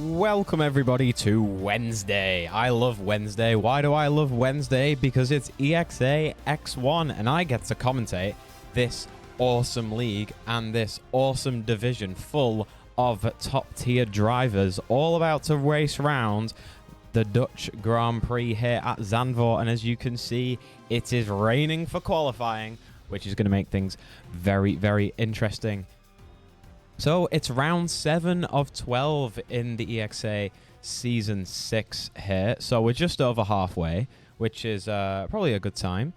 Welcome everybody to Wednesday. I love Wednesday. Why do I love Wednesday? Because it's ExA X1 and I get to commentate this awesome league and this awesome division full of top tier drivers all about to race round the Dutch Grand Prix here at Zandvoort. And as you can see, it is raining for qualifying, which is going to make things very, very interesting. So it's round 7 of 12 in the EXA Season 6 here. So we're just over halfway, which is probably a good time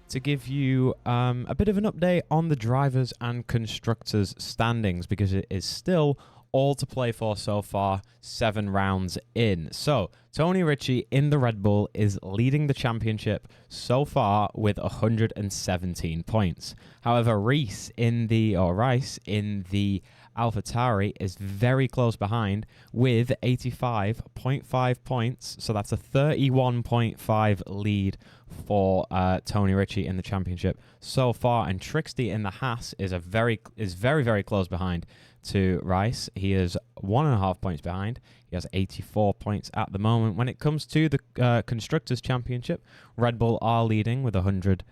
to give you a bit of an update on the drivers and constructors standings, because it is still all to play for so far, 7 rounds in. So Tony Ritchie in the Red Bull is leading the championship so far with 117 points. However, Rice in the AlphaTauri is very close behind with 85.5 points. So that's a 31.5 lead for Tony Ritchie in the championship so far. And Trixty in the Haas is very, very close behind to Rice. He is 1.5 points behind. He has 84 points at the moment. When it comes to the Constructors' Championship, Red Bull are leading with 100.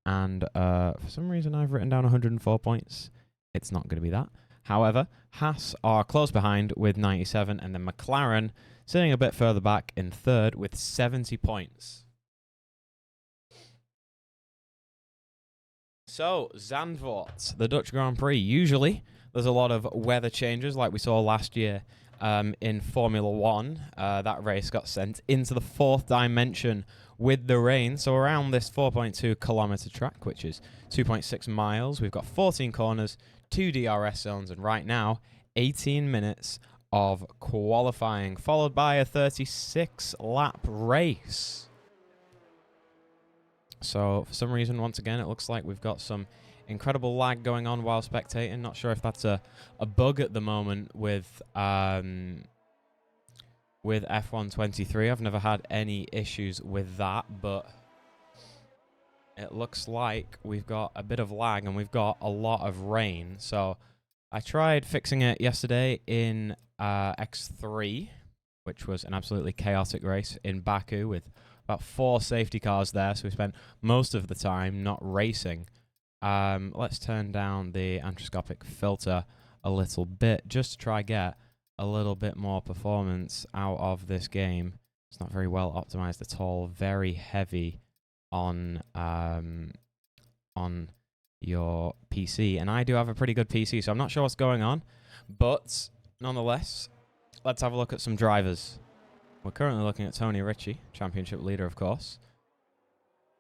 And for some reason, I've written down 104 points. It's not going to be that. However, Haas are close behind with 97, and then McLaren sitting a bit further back in third with 70 points. So, Zandvoort, the Dutch Grand Prix. Usually, there's a lot of weather changes like we saw last year in Formula 1. That race got sent into the 4th dimension with the rain. So around this 4.2 kilometer track, which is 2.6 miles, we've got 14 corners, 2 DRS zones, and right now, 18 minutes of qualifying, followed by a 36-lap race. So, for some reason, once again, it looks like we've got some incredible lag going on while spectating. Not sure if that's a bug at the moment with F123. I've never had any issues with that, but it looks like we've got a bit of lag and we've got a lot of rain. So I tried fixing it yesterday in X3, which was an absolutely chaotic race in Baku with about 4 safety cars there. So we spent most of the time not racing. Let's turn down the anthroposcopic filter a little bit just to try get a little bit more performance out of this game. It's not very well optimized at all. Very heavy on your PC, and I do have a pretty good PC, so I'm not sure what's going on, but nonetheless, let's have a look at some drivers. We're currently looking at Tony Ritchie, championship leader, of course,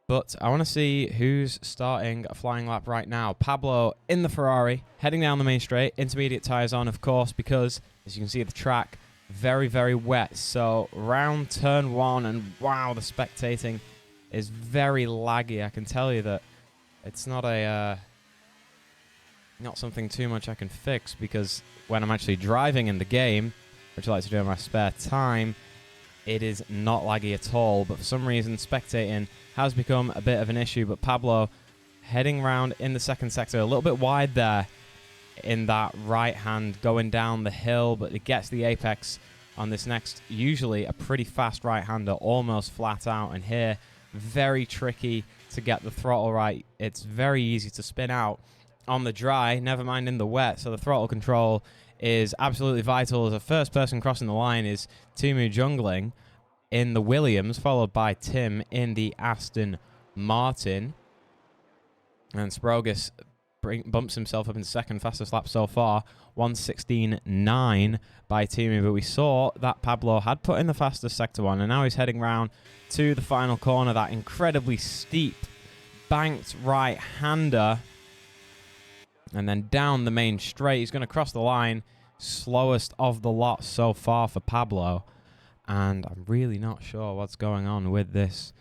but I want to see who's starting a flying lap right now. Pablo in the Ferrari, heading down the main straight, intermediate tires on, of course, because as you can see, the track very, very wet. So round turn 1, and wow, the spectating is very laggy. I can tell you that it's not not something too much I can fix, because when I'm actually driving in the game, which I like to do in my spare time, it is not laggy at all. But for some reason, spectating has become a bit of an issue. But Pablo heading round in the second sector, a little bit wide there in that right hand going down the hill, but it gets the apex on this next, usually a pretty fast right-hander, almost flat out, and here very tricky to get the throttle right. It's very easy to spin out on the dry, never mind in the wet. So the throttle control is absolutely vital. As the first person crossing the line is Timu jungling in the Williams, followed by Tim in the Aston Martin. And Sprogus bumps himself up in second, fastest lap so far, 1:16.9 by Timu. But we saw that Pablo had put in the fastest sector 1, and now he's heading round to the final corner, that incredibly steep banked right-hander, and then down the main straight. He's going to cross the line, slowest of the lot so far for Pablo, and I'm really not sure what's going on with this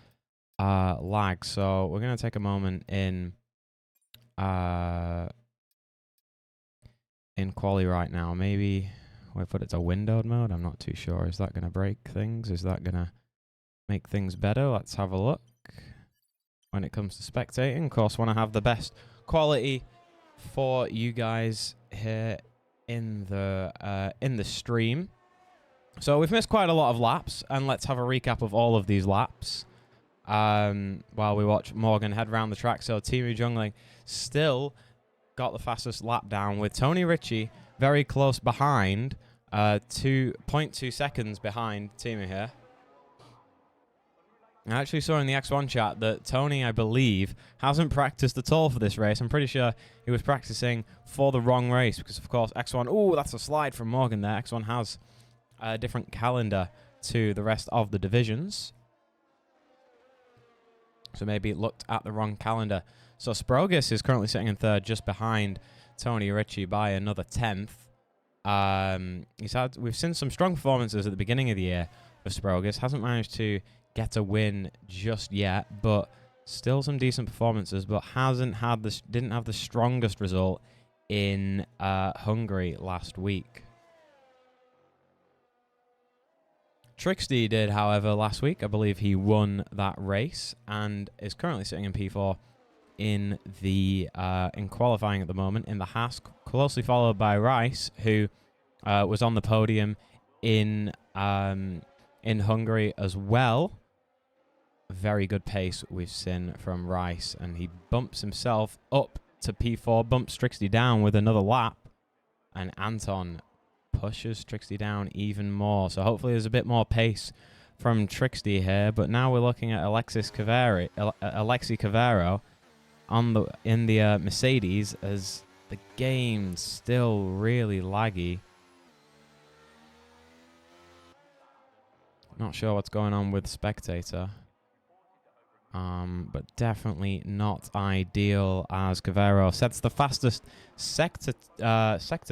lag. So we're going to take a moment in quali right now. Maybe we put it to windowed mode. I'm not too sure. Is that going to break things? Is that going to make things better? Let's have a look. When it comes to spectating, of course, want to have the best quality for you guys here in the stream. So we've missed quite a lot of laps, and let's have a recap of all of these laps while we watch Morgan head round the track. So Timu Jungling still got the fastest lap down, with Tony Ritchie very close behind, 2.2 seconds behind Timu here. I actually saw in the X1 chat that Tony, I believe, hasn't practiced at all for this race. I'm pretty sure he was practicing for the wrong race because, of course, X1... Oh, that's a slide from Morgan there. X1 has a different calendar to the rest of the divisions. So maybe it looked at the wrong calendar. So Sprogis is currently sitting in third, just behind Tony Ritchie by another 10th. We've seen some strong performances at the beginning of the year for Sprogis. Hasn't managed to get a win just yet, but still some decent performances, but didn't have the strongest result in Hungary last week. Trixty did, however, last week. I believe he won that race and is currently sitting in P4 in qualifying at the moment in the Haas, closely followed by Rice, who was on the podium in Hungary as well. Very good pace we've seen from Rice, and he bumps himself up to P4, bumps Trixty down with another lap, and Anton pushes Trixty down even more. So hopefully there's a bit more pace from Trixty here, but now we're looking at Alexi Cavero in the Mercedes, as the game's still really laggy. Not sure what's going on with Spectator. But definitely not ideal, as Cavero sets the fastest sector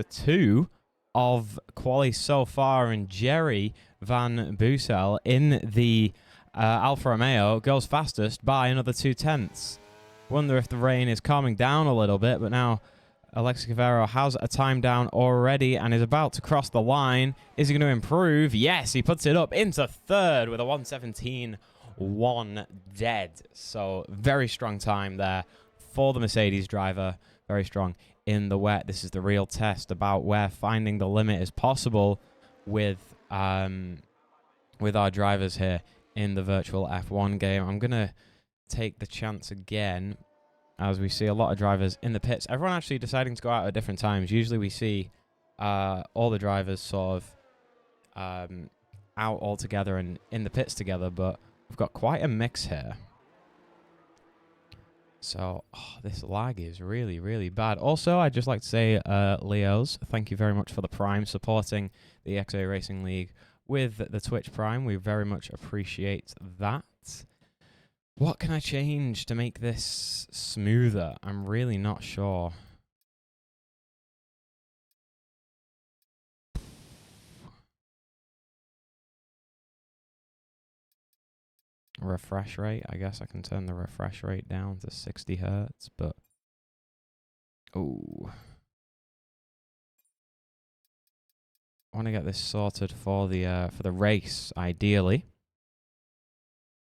2 of quali so far, and Jerry Van Boesel in the Alfa Romeo goes fastest by another 0.2. Wonder if the rain is calming down a little bit, but now Alexi Cavero has a time down already and is about to cross the line. Is he going to improve? Yes, he puts it up into third with a 1:17.1 dead. So very strong time there for the Mercedes driver. Very strong in the wet. This is the real test about where finding the limit is possible with our drivers here in the virtual F1 game. I'm going to take the chance again, as we see a lot of drivers in the pits. Everyone actually deciding to go out at different times. Usually we see all the drivers sort of out all together and in the pits together, but we've got quite a mix here. So this lag is really, really bad. Also, I'd just like to say, Leos, thank you very much for the Prime, supporting the ExA Racing League with the Twitch Prime. We very much appreciate that. What can I change to make this smoother? I'm really not sure. Refresh rate. I guess I can turn the refresh rate down to 60 Hertz, but ooh, I want to get this sorted for the race, ideally.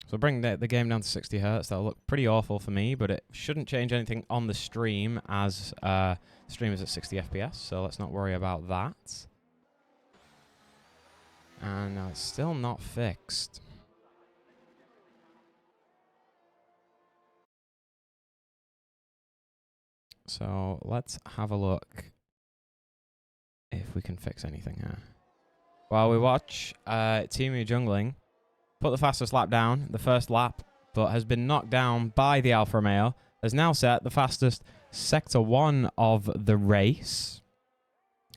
So bring the game down to 60 Hertz. That'll look pretty awful for me, but it shouldn't change anything on the stream, as the stream is at 60 FPS, so let's not worry about that. And it's still not fixed. So let's have a look if we can fix anything here. While we watch Timu Jungling put the fastest lap down, the first lap, but has been knocked down by the Alfa Romeo, has now set the fastest Sector 1 of the race,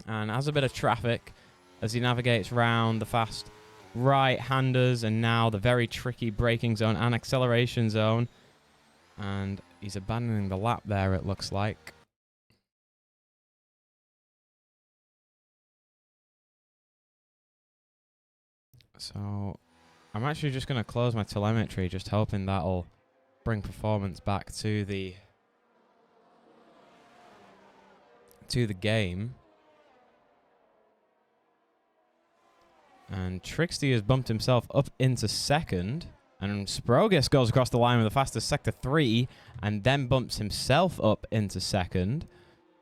and has a bit of traffic as he navigates round the fast right-handers and now the very tricky braking zone and acceleration zone. And he's abandoning the lap there, it looks like. So I'm actually just going to close my telemetry, just hoping that'll bring performance back to the game. And Trixty has bumped himself up into second. And Sprogis goes across the line with the fastest Sector 3 and then bumps himself up into second.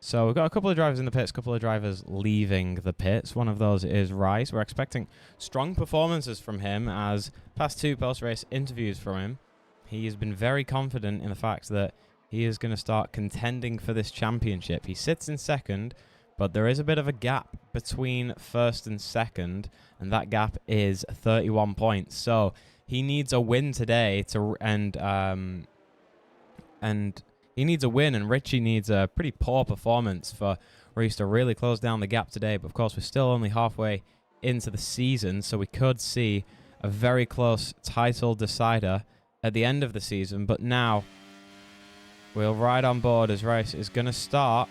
So we've got a couple of drivers in the pits, a couple of drivers leaving the pits. One of those is Rice. We're expecting strong performances from him, as past 2 post-race interviews from him, he has been very confident in the fact that he is going to start contending for this championship. He sits in second, but there is a bit of a gap between first and second, and that gap is 31 points. So he needs a win today and he needs a win, and Richie needs a pretty poor performance for Reese to really close down the gap today. But of course, we're still only halfway into the season, so we could see a very close title decider at the end of the season. But now we'll ride on board as Rice is going to start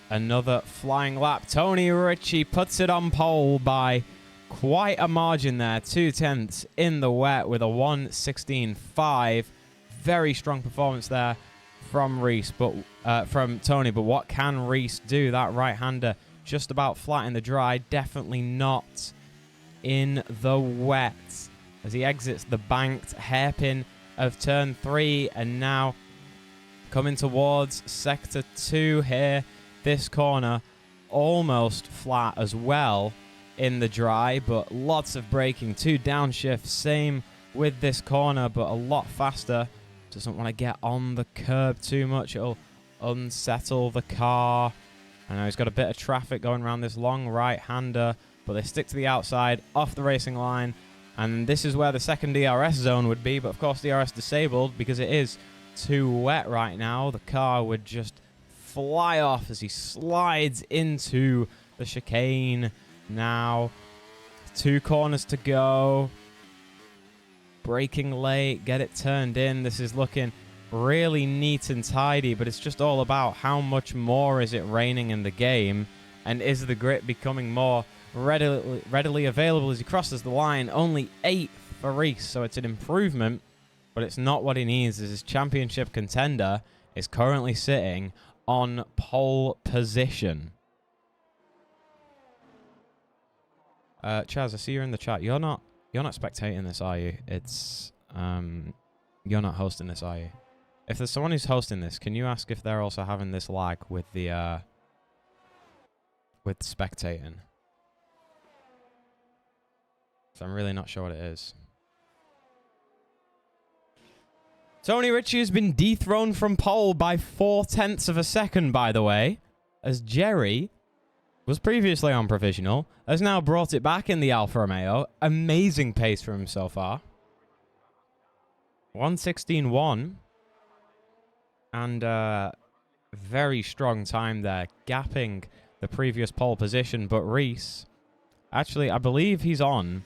another flying lap. Tony Ritchie puts it on pole by quite a margin there, 2/10 in the wet with a 1:16.5. Very strong performance there from from Tony. But what can Reese do? That right-hander just about flat in the dry, definitely not in the wet as he exits the banked hairpin of turn 3, and now coming towards sector 2 here. This corner almost flat as well in the dry, but lots of braking, 2 downshifts. Same with this corner, but a lot faster. Doesn't want to get on the curb too much. It'll unsettle the car. I know he's got a bit of traffic going around this long right-hander, but they stick to the outside, off the racing line. And this is where the second DRS zone would be, but of course DRS disabled because it is too wet right now. The car would just fly off as he slides into the chicane. Now 2 corners to go. Braking late, get it turned in. This is looking really neat and tidy, but it's just all about how much more is it raining in the game, and is the grip becoming more readily available as he crosses the line. Only 8th for Reese, so it's an improvement, but it's not what he needs, as his championship contender is currently sitting on pole position. Chaz, I see you're in the chat. You're not spectating this, are you? It's you're not hosting this, are you? If there's someone who's hosting this, can you ask if they're also having this lag with the with spectating? So I'm really not sure what it is. Tony Ritchie has been dethroned from pole by 0.4 of a second, by the way, as Jerry was previously on provisional, has now brought it back in the Alfa Romeo. Amazing pace for him so far. 1:16.1. And very strong time there, gapping the previous pole position. But Reese, actually, I believe he's on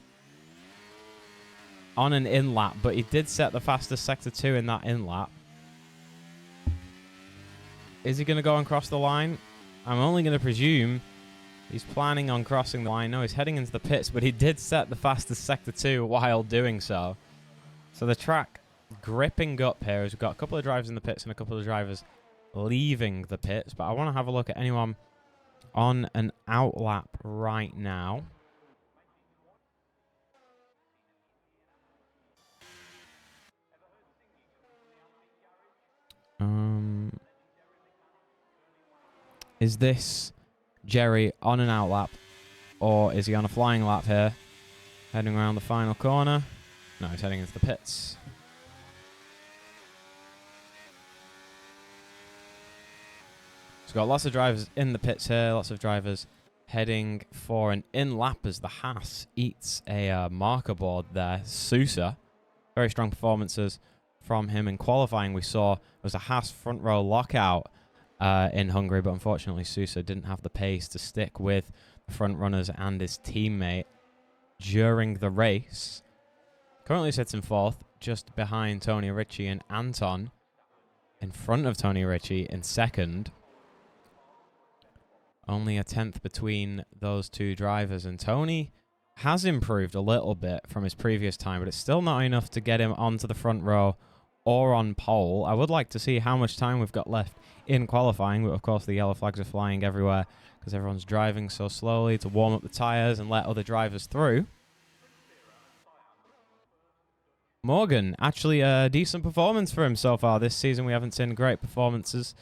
an in-lap, but he did set the fastest sector 2 in that in-lap. Is he going to go and cross the line? I'm only going to presume he's planning on crossing the line. No, he's heading into the pits, but he did set the fastest sector 2 while doing so. So the track gripping up here as we've got a couple of drivers in the pits and a couple of drivers leaving the pits. But I want to have a look at anyone on an outlap right now. Is this Jerry on an outlap, or is he on a flying lap here? Heading around the final corner. No, he's heading into the pits. So got lots of drivers in the pits here, lots of drivers heading for an in-lap as the Haas eats a marker board there. Sousa, very strong performances from him in qualifying. We saw was a Haas front row lockout in Hungary, but unfortunately Sousa didn't have the pace to stick with the front runners and his teammate during the race. Currently sits in 4th, just behind Tony Ritchie, and Anton in front of Tony Ritchie in 2nd. Only a 10th between those 2 drivers, and Tony has improved a little bit from his previous time, but it's still not enough to get him onto the front row or on pole. I would like to see how much time we've got left in qualifying, but of course the yellow flags are flying everywhere because everyone's driving so slowly to warm up the tyres and let other drivers through. Morgan, actually a decent performance for him so far this season. We haven't seen great performances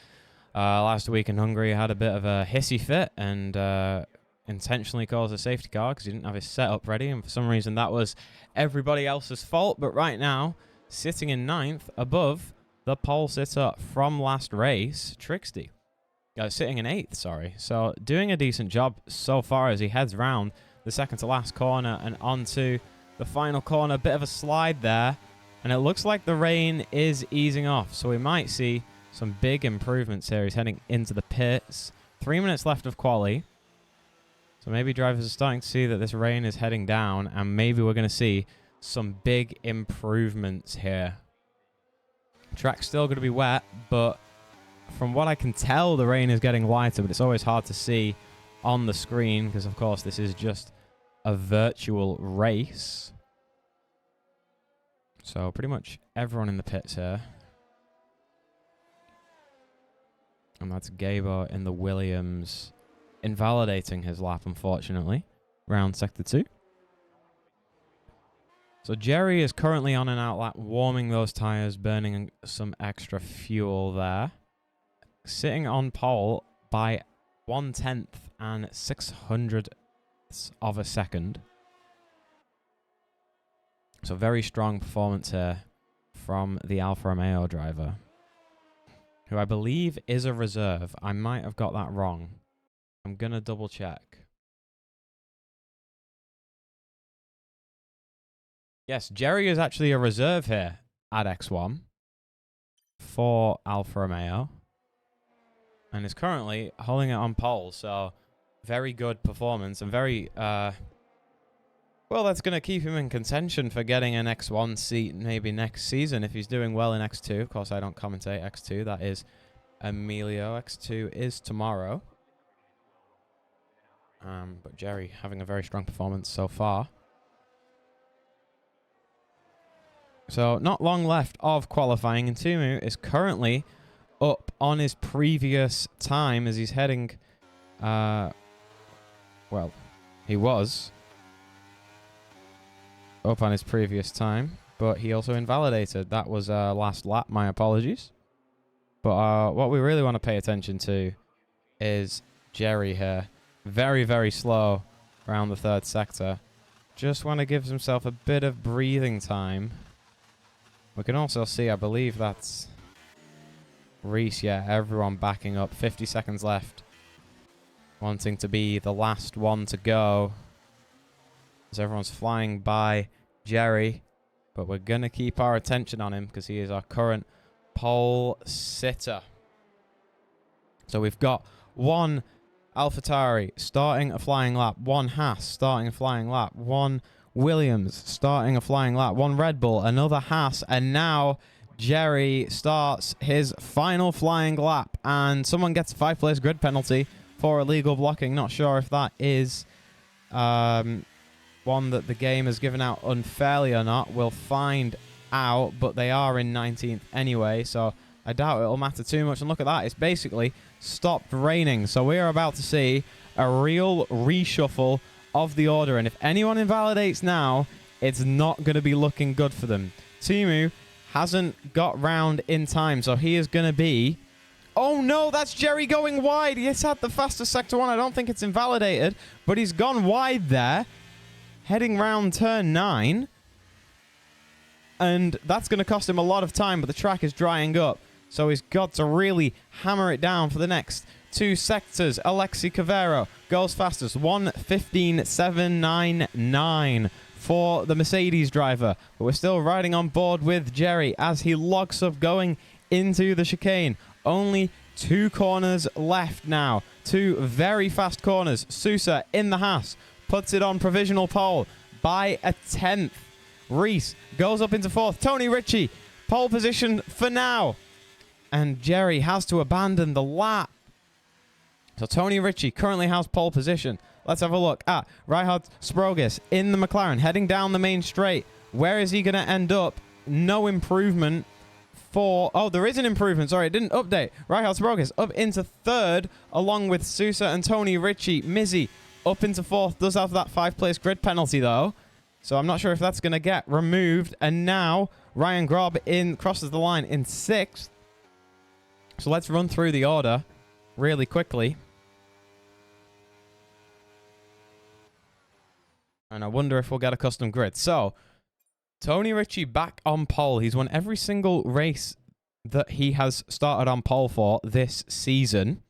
Last week in Hungary, had a bit of a hissy fit and intentionally caused a safety car because he didn't have his setup ready, and for some reason that was everybody else's fault. But right now, sitting in 9th above the pole sitter from last race, Trixty. Sitting in 8th, sorry. So doing a decent job so far as he heads round the second to last corner and onto the final corner. Bit of a slide there, and it looks like the rain is easing off, so we might see some big improvements here. He's heading into the pits. 3 minutes left of quali. So maybe drivers are starting to see that this rain is heading down, and maybe we're going to see some big improvements here. Track's still going to be wet, but from what I can tell, the rain is getting lighter, but it's always hard to see on the screen because, of course, this is just a virtual race. So pretty much everyone in the pits here. And that's Gabo in the Williams invalidating his lap, unfortunately, round sector 2. So Jerry is currently on an outlap, warming those tyres, burning some extra fuel there. Sitting on pole by 1/10 and 600ths of a second. So very strong performance here from the Alfa Romeo driver, who I believe is a reserve. I might have got that wrong. I'm going to double check. Yes, Jerry is actually a reserve here at X1 for Alfa Romeo, and is currently holding it on pole. So very good performance, and very, well, that's going to keep him in contention for getting an X1 seat maybe next season if he's doing well in X2. Of course, I don't commentate X2. That is Emilio. X2 is tomorrow. But Jerry having a very strong performance so far. So not long left of qualifying, and Tumu is currently up on his previous time as he's heading, well, he was up on his previous time, but he also invalidated. That was last lap, my apologies. But what we really want to pay attention to is Jerry here. Very, very slow around the 3rd sector. Just want to give himself a bit of breathing time. We can also see, I believe that's Reese, yeah, everyone backing up. 50 seconds left. Wanting to be the last one to go. As everyone's flying by Jerry. But we're going to keep our attention on him because he is our current pole sitter. So we've got one AlphaTauri starting a flying lap. One Haas starting a flying lap. One Williams starting a flying lap. One Red Bull, another Haas, and now Jerry starts his final flying lap, and someone gets a 5-place grid penalty for illegal blocking. Not sure if that is one that the game has given out unfairly or not. We'll find out, but they are in 19th anyway, so I doubt it'll matter too much. And look at that, it's basically stopped raining, so we are about to see a real reshuffle of the order, and if anyone invalidates now, it's not going to be looking good for them. Timu hasn't got round in time, so he is going to be... Oh no, that's Jerry going wide. He's had the fastest sector 1. I don't think it's invalidated, but he's gone wide there, heading round turn 9, and that's going to cost him a lot of time, but the track is drying up, so he's got to really hammer it down for the next 2 sectors. Alexi Cavero goes fastest, 1:15.799 for the Mercedes driver. But we're still riding on board with Jerry as he locks up going into the chicane. Only 2 corners left now. 2 very fast corners. Sousa in the Haas puts it on provisional pole by a 10th. Reese goes up into 4th. Tony Ritchie, pole position for now. And Jerry has to abandon the lap. So Tony Ritchie currently has pole position. Let's have a look at Reinhard Sprogis in the McLaren, heading down the main straight. Where is he going to end up? No improvement for... Oh, there is an improvement. Sorry, it didn't update. Reinhard Sprogis up into 3rd, along with Sousa and Tony Ritchie. Mizzy up into 4th. Does have that 5-place grid penalty, though. So I'm not sure if that's going to get removed. And now Ryan Grob crosses the line in 6th. So let's run through the order really quickly. And I wonder if we'll get a custom grid. So, Tony Ritchie back on pole. He's won every single race that he has started on pole for this season.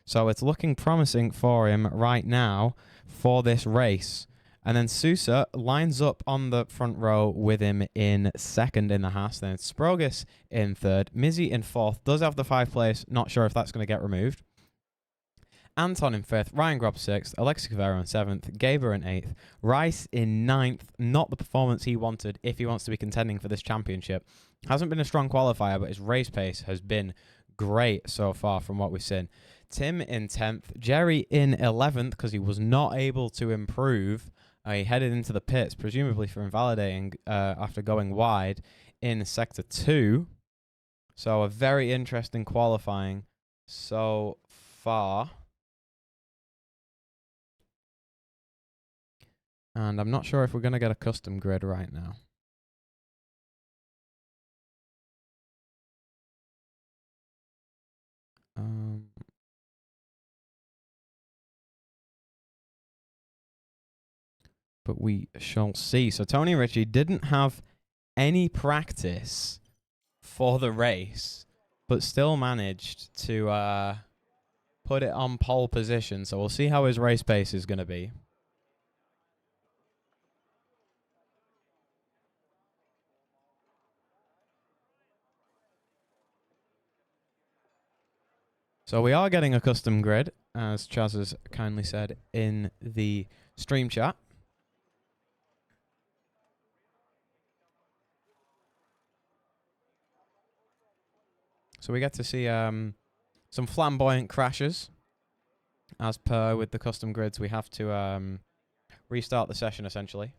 So it's looking promising for him right now for this race. And then Sousa lines up on the front row with him in second in the Haas. Then Sprogus in third. Mizzy in fourth. Does have the 5th place. Not sure if that's going to get removed. Anton in 5th, Ryan Grob 6th, Alexi Cavero in 7th, Gaber in 8th, Rice in 9th. Not the performance he wanted if he wants to be contending for this championship. Hasn't been a strong qualifier, but his race pace has been great so far from what we've seen. Tim in 10th, Jerry in 11th because he was not able to improve. He headed into the pits, presumably for invalidating after going wide in Sector 2. So a very interesting qualifying so far. And I'm not sure if we're going to get a custom grid right now. But we shall see. So Tony Ritchie didn't have any practice for the race, but still managed to put it on pole position. So we'll see how his race pace is going to be. So we are getting a custom grid, as Chaz has kindly said in the stream chat. So we get to see some flamboyant crashes. As per with the custom grids, we have to restart the session, essentially.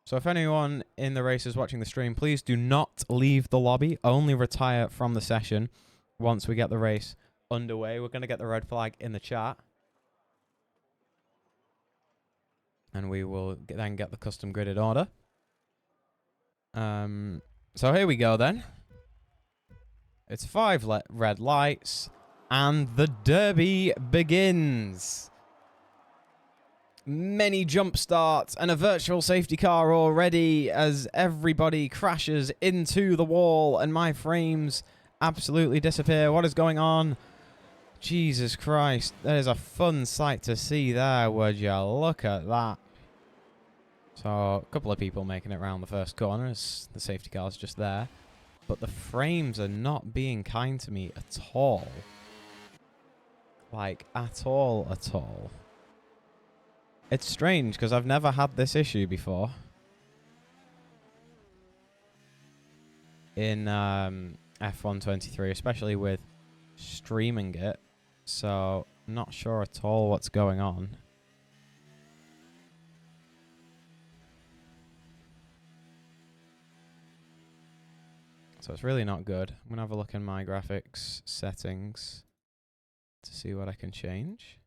So if anyone in the race is watching the stream, please do not leave the lobby. Only retire from the session once we get the race underway. We're going to get the red flag in the chat. And we will then get the custom gridded order. So here we go then. It's 5 red lights. And the derby begins. Many jump starts and a virtual safety car already as everybody crashes into the wall and my frames absolutely disappear. What is going on? Jesus Christ. That is a fun sight to see there, would you? Look at that. So, a couple of people making it around the first corner as the safety car's just there. But the frames are not being kind to me at all. Like, at all, at all. It's strange, because I've never had this issue before. In F123, especially with streaming it. So, I'm not sure at all what's going on. So it's really not good. I'm going to have a look in my graphics settings to see what I can change.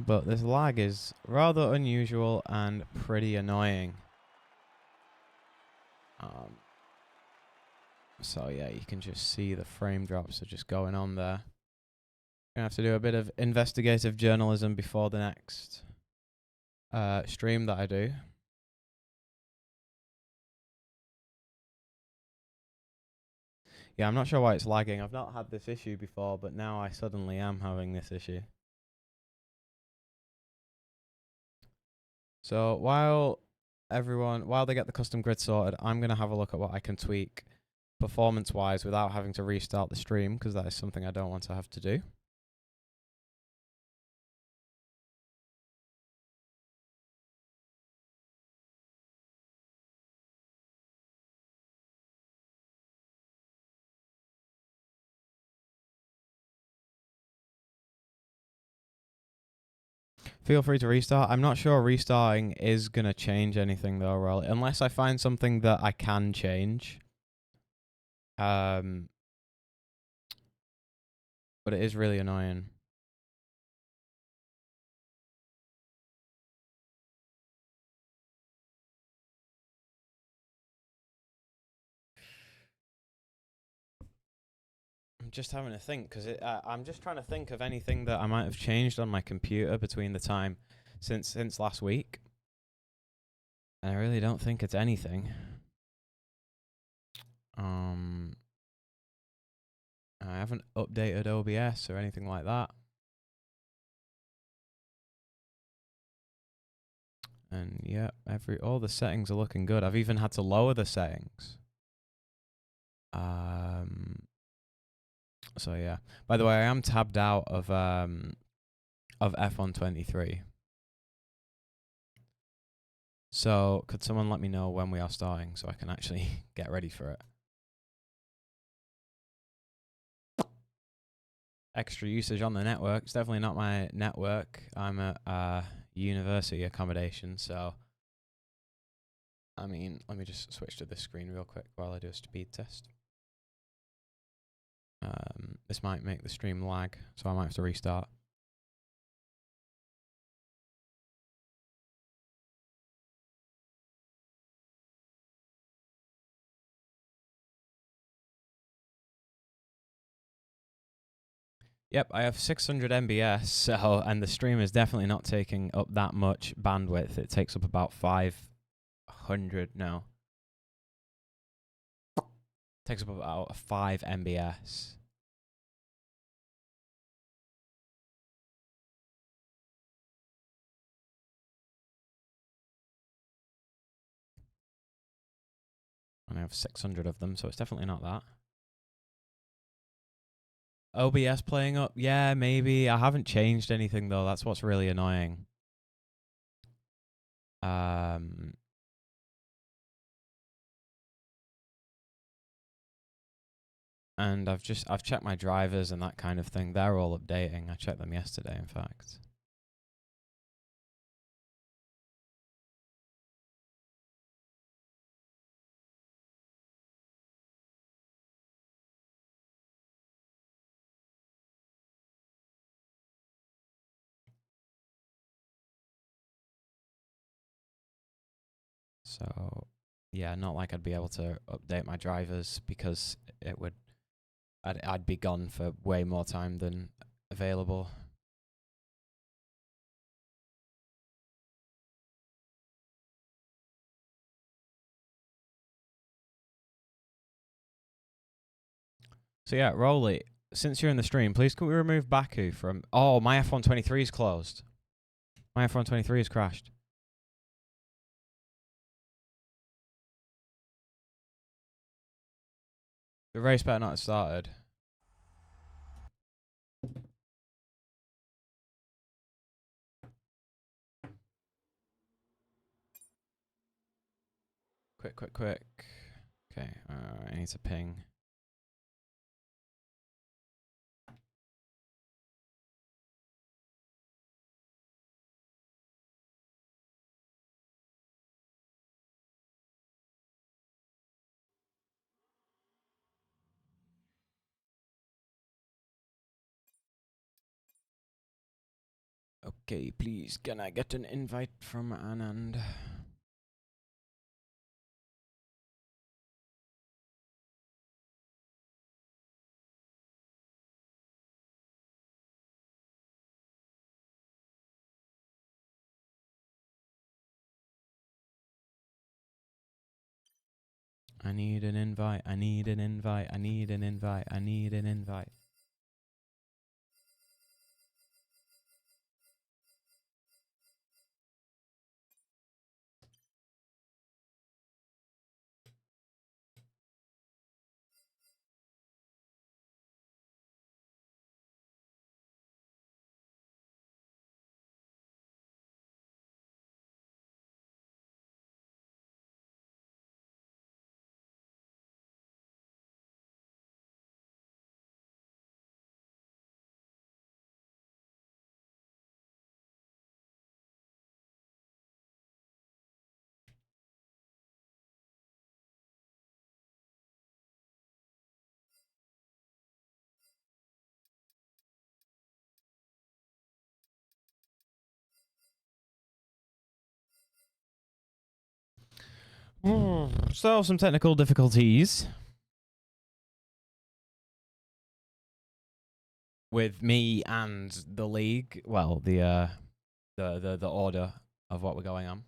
But this lag is rather unusual and pretty annoying. So yeah, you can just see the frame drops are just going on there. Gonna have to do a bit of investigative journalism before the next stream that I do. Yeah, I'm not sure why it's lagging. I've not had this issue before, but now I suddenly am having this issue. So while they get the custom grid sorted, I'm going to have a look at what I can tweak performance-wise without having to restart the stream, because that is something I don't want to have to do. Feel free to restart. I'm not sure restarting is going to change anything though, Rolly. Unless I find something that I can change. But it is really annoying. I'm just having to think because I'm just trying to think of anything that I might have changed on my computer between the time since last week, and I really don't think it's anything. I haven't updated OBS or anything like that, and yeah, all the settings are looking good. I've even had to lower the settings. So yeah. By the way, I am tabbed out of F123. So could someone let me know when we are starting so I can actually get ready for it? Extra usage on the network. It's definitely not my network. I'm at university accommodation, so I mean, let me just switch to this screen real quick while I do a speed test. This might make the stream lag, so I might have to restart. Yep, I have 600 MBS, so, and the stream is definitely not taking up that much bandwidth. It takes up about 500, no. It takes up about 5 MBS. And I have 600 of them, so it's definitely not that. OBS playing up? Yeah, maybe. I haven't changed anything, though. That's what's really annoying. And I've checked my drivers and that kind of thing. They're all updating. I checked them yesterday, in fact. So, yeah, not like I'd be able to update my drivers because it would, I'd be gone for way more time than available. So yeah, Rolly, since you're in the stream, please can we remove Baku from... Oh, my F123 is closed. My F123 has crashed. The race better not have started. Quick. Okay, I need to ping. Okay, please, can I get an invite from Anand? I need an invite. I need an invite. I need an invite. I need an invite. So, some technical difficulties with me and the league. Well, the order of what we're going on.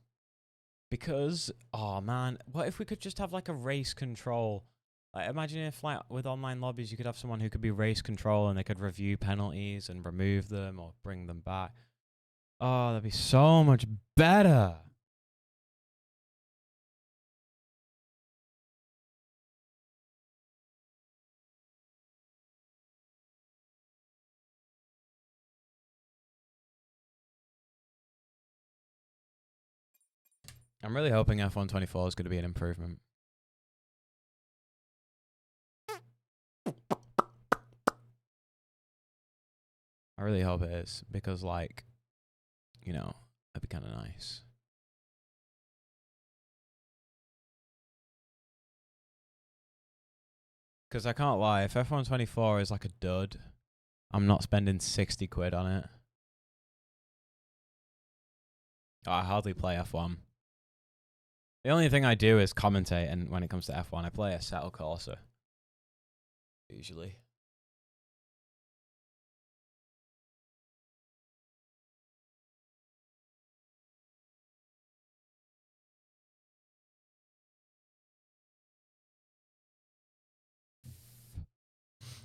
Because, oh man, what if we could just have like a race control? Like, imagine if, like, with online lobbies, you could have someone who could be race control and they could review penalties and remove them or bring them back. Oh, that'd be so much better. I'm really hoping F124 is going to be an improvement. I really hope it is, because, like, you know, that'd be kind of nice. Because I can't lie, if F124 is like a dud, I'm not spending 60 quid on it. I hardly play F1. The only thing I do is commentate, and when it comes to F1, I play a Assetto Corsa. Usually.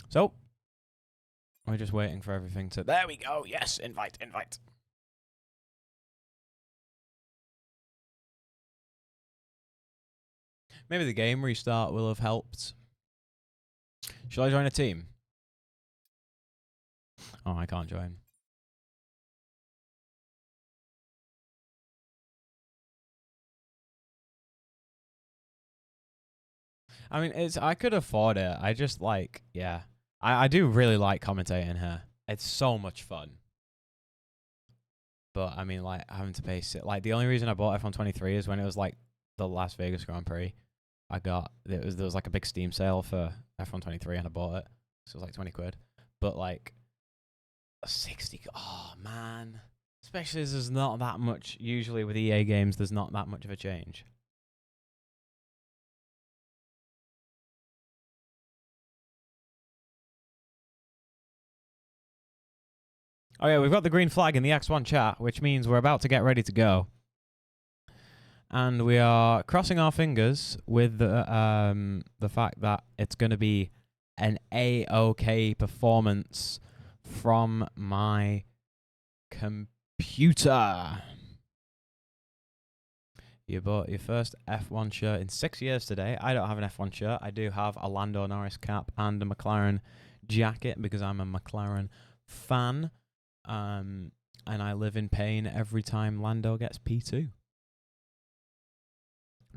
So, we're just waiting for everything to... There we go! Yes! Invite, invite! Maybe the game restart will have helped. Shall I join a team? Oh, I can't join. I mean, I could afford it. I just like, yeah. I do really like commentating here. It's so much fun. But, I mean, like, having to pay... Like, the only reason I bought F123 is when it was, like, the Las Vegas Grand Prix. There was like a big Steam sale for F123 and I bought it. So it was like 20 quid. But like 60, oh man. Especially as there's not that much, usually with EA games, there's not that much of a change. Oh yeah, we've got the green flag in the X1 chat, which means we're about to get ready to go. And we are crossing our fingers with the fact that it's going to be an A-OK performance from my computer. You bought your first F1 shirt in 6 years today. I don't have an F1 shirt. I do have a Lando Norris cap and a McLaren jacket because I'm a McLaren fan. And I live in pain every time Lando gets P2.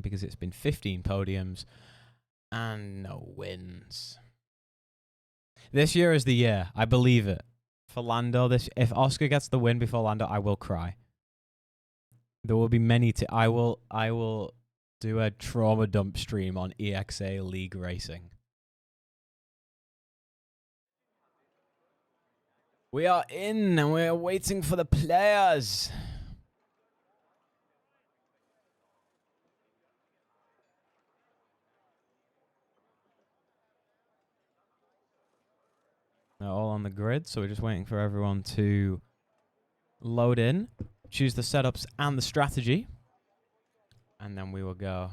Because it's been 15 podiums and no wins. This year is the year. I believe it. For Lando, if Oscar gets the win before Lando, I will cry. There will be many. I will do a trauma dump stream on ExA League Racing. We are in and we're waiting for the players. They're all on the grid, so we're just waiting for everyone to load in, choose the setups and the strategy, and then we will go.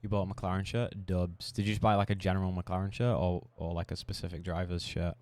You bought a McLaren shirt? Dubs. Did you just buy like a general McLaren shirt or like a specific driver's shirt?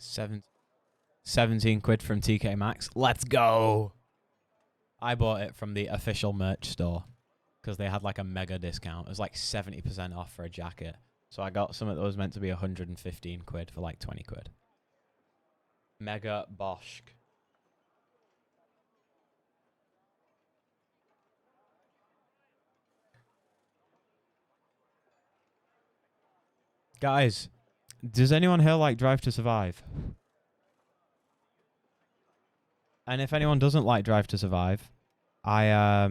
Seven 17 quid from TK Maxx. Let's go. I bought it from the official merch store because they had like a mega discount. It was like 70% off for a jacket. So I got something that was meant to be 115 quid for like 20 quid. Mega Bosch. Guys, does anyone here like Drive to Survive? And if anyone doesn't like Drive to Survive, I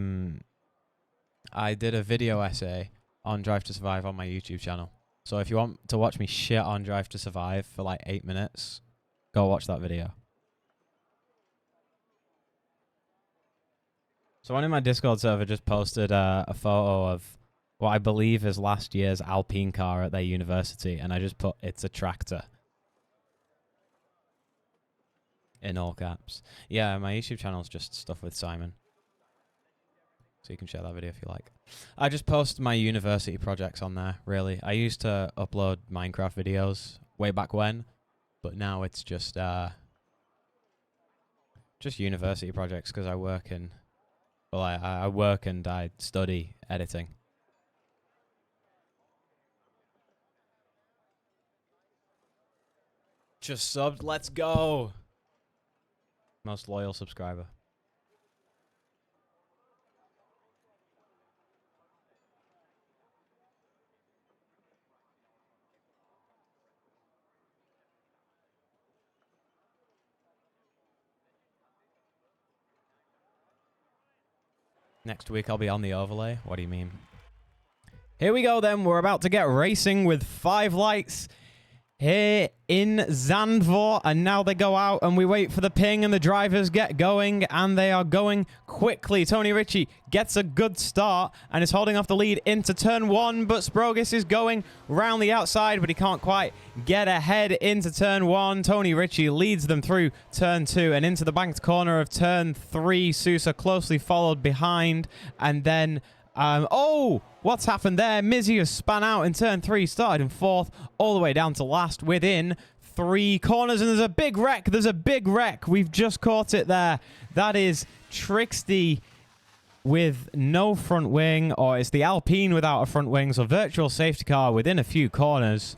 did a video essay on Drive to Survive on my YouTube channel. So if you want to watch me shit on Drive to Survive for like 8 minutes, go watch that video. Someone in my Discord server just posted a photo of what I believe is last year's Alpine car at their university, and I just put, it's a tractor. In all caps. Yeah, my YouTube channel is just stuff with Simon. So you can share that video if you like. I just post my university projects on there, really. I used to upload Minecraft videos way back when, but now it's just university projects because I work in... Well, I work and I study editing. Just subbed. Let's go. Most loyal subscriber. Next week I'll be on the overlay. What do you mean? Here we go then. We're about to get racing with 5 lights here in Zandvoort, and now they go out and we wait for the ping and the drivers get going, and they are going quickly. Tony Ritchie gets a good start and is holding off the lead into turn 1, but Sprogis is going round the outside, but he can't quite get ahead into turn 1. Tony Ritchie leads them through turn 2 and into the banked corner of turn 3. Sousa closely followed behind, and then oh, what's happened there? Mizzy has spun out in turn 3, started in 4th, all the way down to last within 3 corners. And there's a big wreck. There's a big wreck. We've just caught it there. That is Trixty with no front wing, or it's the Alpine without a front wing. So virtual safety car within a few corners.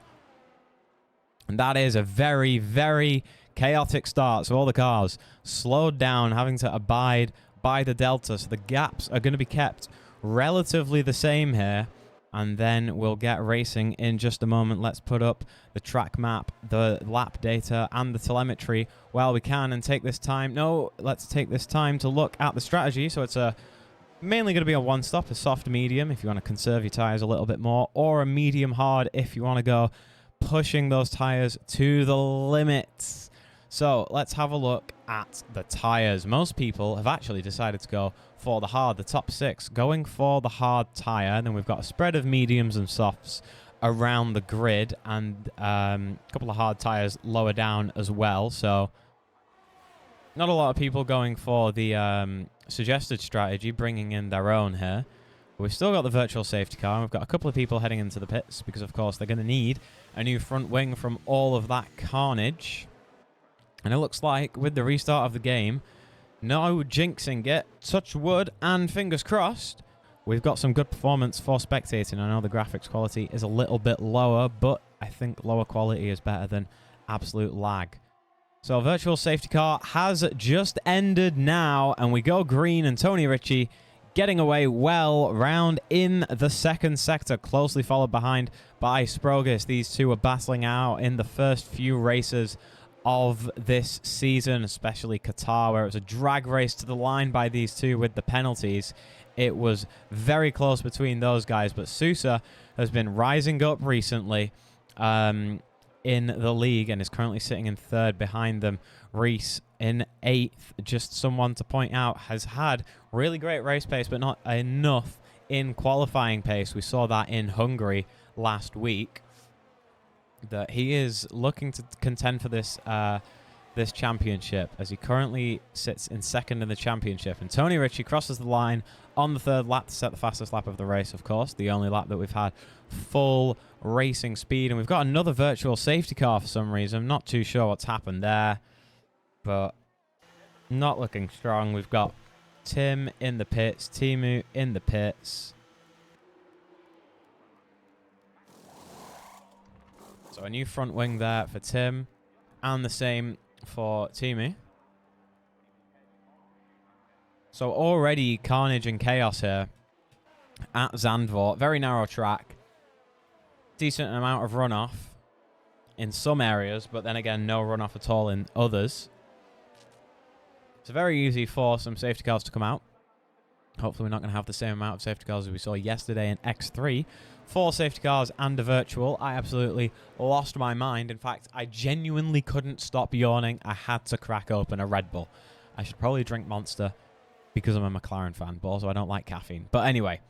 And that is a very, very chaotic start. So all the cars slowed down, having to abide by the delta. So the gaps are going to be kept relatively the same here, and then we'll get racing in just a moment. Let's put up the track map, the lap data, and the telemetry while we can, and take this time. No, let's take this time to look at the strategy. So it's mainly going to be a one-stop, a soft medium if you want to conserve your tires a little bit more, or a medium hard if you want to go pushing those tires to the limits. So let's have a look at the tires. Most people have actually decided to go for the hard, the top 6 going for the hard tire. And then we've got a spread of mediums and softs around the grid, and a couple of hard tires lower down as well. So not a lot of people going for the suggested strategy, bringing in their own here. But we've still got the virtual safety car. We've got a couple of people heading into the pits because, of course, they're going to need a new front wing from all of that carnage. And it looks like with the restart of the game, no jinxing it, touch wood and fingers crossed, we've got some good performance for spectating. I know the graphics quality is a little bit lower, but I think lower quality is better than absolute lag. So virtual safety car has just ended now, and we go green, and Tony Ritchie getting away well round in the second sector, closely followed behind by Sprogis. These two are battling out in the first few races of this season, especially Qatar, where it was a drag race to the line by these two with the penalties. It was very close between those guys, but Sousa has been rising up recently in the league and is currently sitting in 3rd behind them. Reese in 8th, just someone to point out, has had really great race pace, but not enough in qualifying pace. We saw that in Hungary last week, that he is looking to contend for this this championship, as he currently sits in 2nd in the championship. And Tony Ritchie crosses the line on the 3rd lap to set the fastest lap of the race, of course, the only lap that we've had full racing speed. And we've got another virtual safety car for some reason. I'm not too sure what's happened there, but not looking strong. We've got Tim in the pits, Timu in the pits. So a new front wing there for Tim. And the same for Teamy. So already carnage and chaos here at Zandvoort. Very narrow track. Decent amount of runoff in some areas, but then again, no runoff at all in others. It's very easy for some safety cars to come out. Hopefully we're not going to have the same amount of safety cars as we saw yesterday in X3. 4 safety cars and a virtual. I absolutely lost my mind. In fact, I genuinely couldn't stop yawning. I had to crack open a Red Bull. I should probably drink Monster because I'm a McLaren fan, but also I don't like caffeine. But anyway,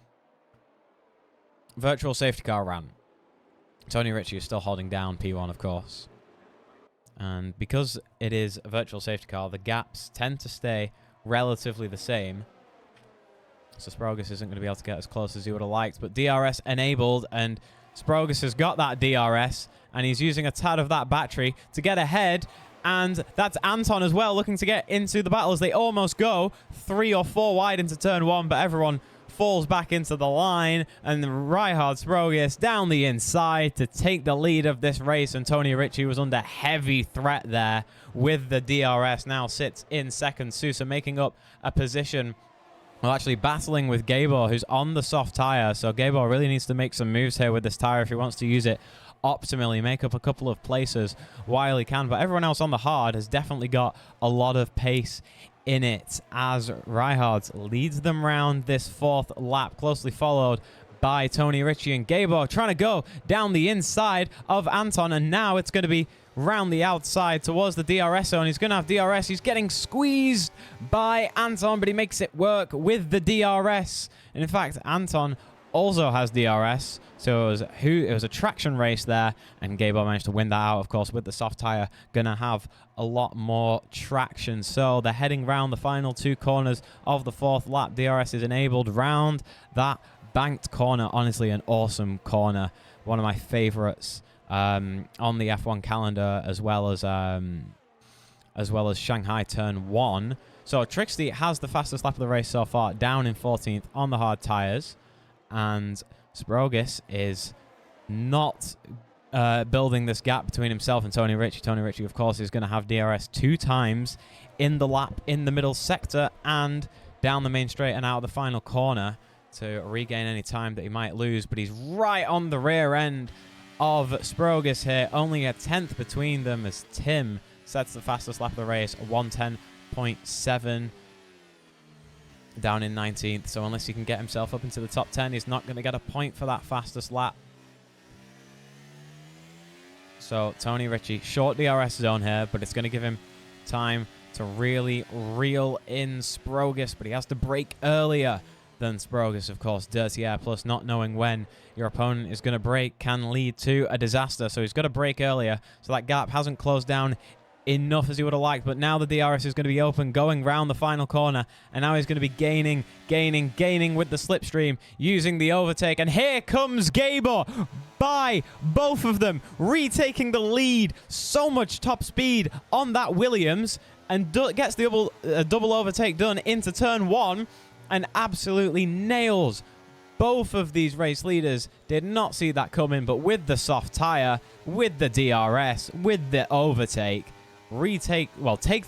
virtual safety car run. Tony Ritchie is still holding down P1, of course. And because it is a virtual safety car, the gaps tend to stay relatively the same. So Sprogus isn't going to be able to get as close as he would have liked. But DRS enabled, and Sprogus has got that DRS, and he's using a tad of that battery to get ahead. And that's Anton as well, looking to get into the battle as they almost go 3 or 4 wide into turn 1, but everyone falls back into the line, and Reinhard Sprogus down the inside to take the lead of this race, and Tony Ritchie was under heavy threat there with the DRS. Now sits in second. Sousa making up a position, well, actually battling with Gabor, who's on the soft tire, so Gabor really needs to make some moves here with this tire if he wants to use it optimally, make up a couple of places while he can, but everyone else on the hard has definitely got a lot of pace in it as Reinhardt leads them round this 4th lap, closely followed by Tony Ritchie and Gabor trying to go down the inside of Anton, and now it's going to be round the outside towards the DRS zone. He's going to have DRS. He's getting squeezed by Anton, but he makes it work with the DRS. And in fact, Anton also has DRS, so it was a traction race there, and Gabor managed to win that out, of course, with the soft tire. Gonna have a lot more traction. So they're heading round the final 2 corners of the 4th lap. DRS is enabled round that banked corner. Honestly, an awesome corner. One of my favorites on the F1 calendar, as well as Shanghai Turn 1. So Trixie has the fastest lap of the race so far, down in 14th on the hard tires. And Sprogus is not building this gap between himself and Tony Ritchie. Tony Ritchie, of course, is going to have DRS 2 times in the lap in the middle sector and down the main straight and out of the final corner to regain any time that he might lose. But he's right on the rear end of Sprogus here. Only a 10th between them as Tim sets the fastest lap of the race, 1:10.7. Down in 19th, so unless he can get himself up into the top 10, he's not going to get a point for that fastest lap. So Tony Ritchie, short DRS zone here, but it's going to give him time to really reel in Sprogus, but he has to brake earlier than Sprogus, of course. Dirty air plus not knowing when your opponent is going to brake can lead to a disaster, so he's got to brake earlier, so that gap hasn't closed down enough as he would have liked, but now the DRS is going to be open going round the final corner, and now he's going to be gaining with the slipstream, using the overtake, and here comes Gabor by both of them, retaking the lead. So much top speed on that Williams, and gets the double overtake done into turn 1, and absolutely nails both of these race leaders. Did not see that coming, but with the soft tire, with the DRS, with the overtake, take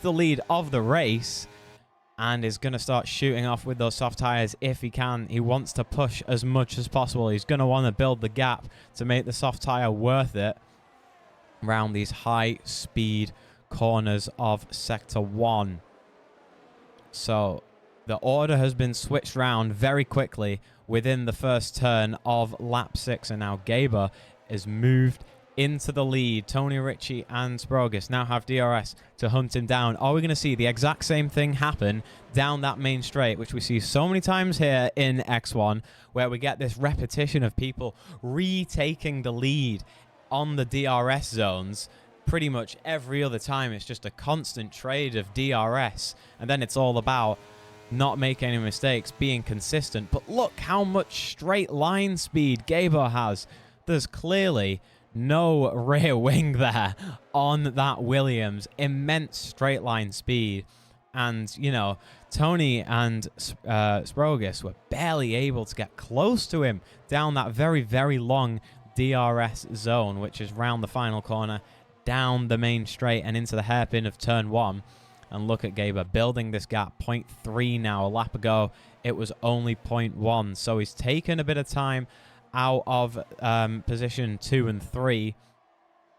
the lead of the race, and is going to start shooting off with those soft tires if he can. He wants to push as much as possible. He's going to want to build the gap to make the soft tire worth it around these high speed corners of sector 1. So the order has been switched round very quickly within the first turn of lap 6, and now Gabor is moved into the lead. Tony Ritchie and Sprogus now have DRS to hunt him down. Are we going to see the exact same thing happen down that main straight, which we see so many times here in X1, where we get this repetition of people retaking the lead on the DRS zones pretty much every other time? It's just a constant trade of DRS, and then it's all about not making any mistakes, being consistent. But look how much straight line speed Gabor has. There's clearly no rear wing there on that Williams. Immense straight line speed. And, you know, Tony and Sprogus were barely able to get close to him down that very, very long DRS zone, which is round the final corner, down the main straight and into the hairpin of turn 1. And look at Gaber building this gap. 0.3 now. A lap ago, it was only 0.1. So he's taken a bit of time out of position 2 and 3,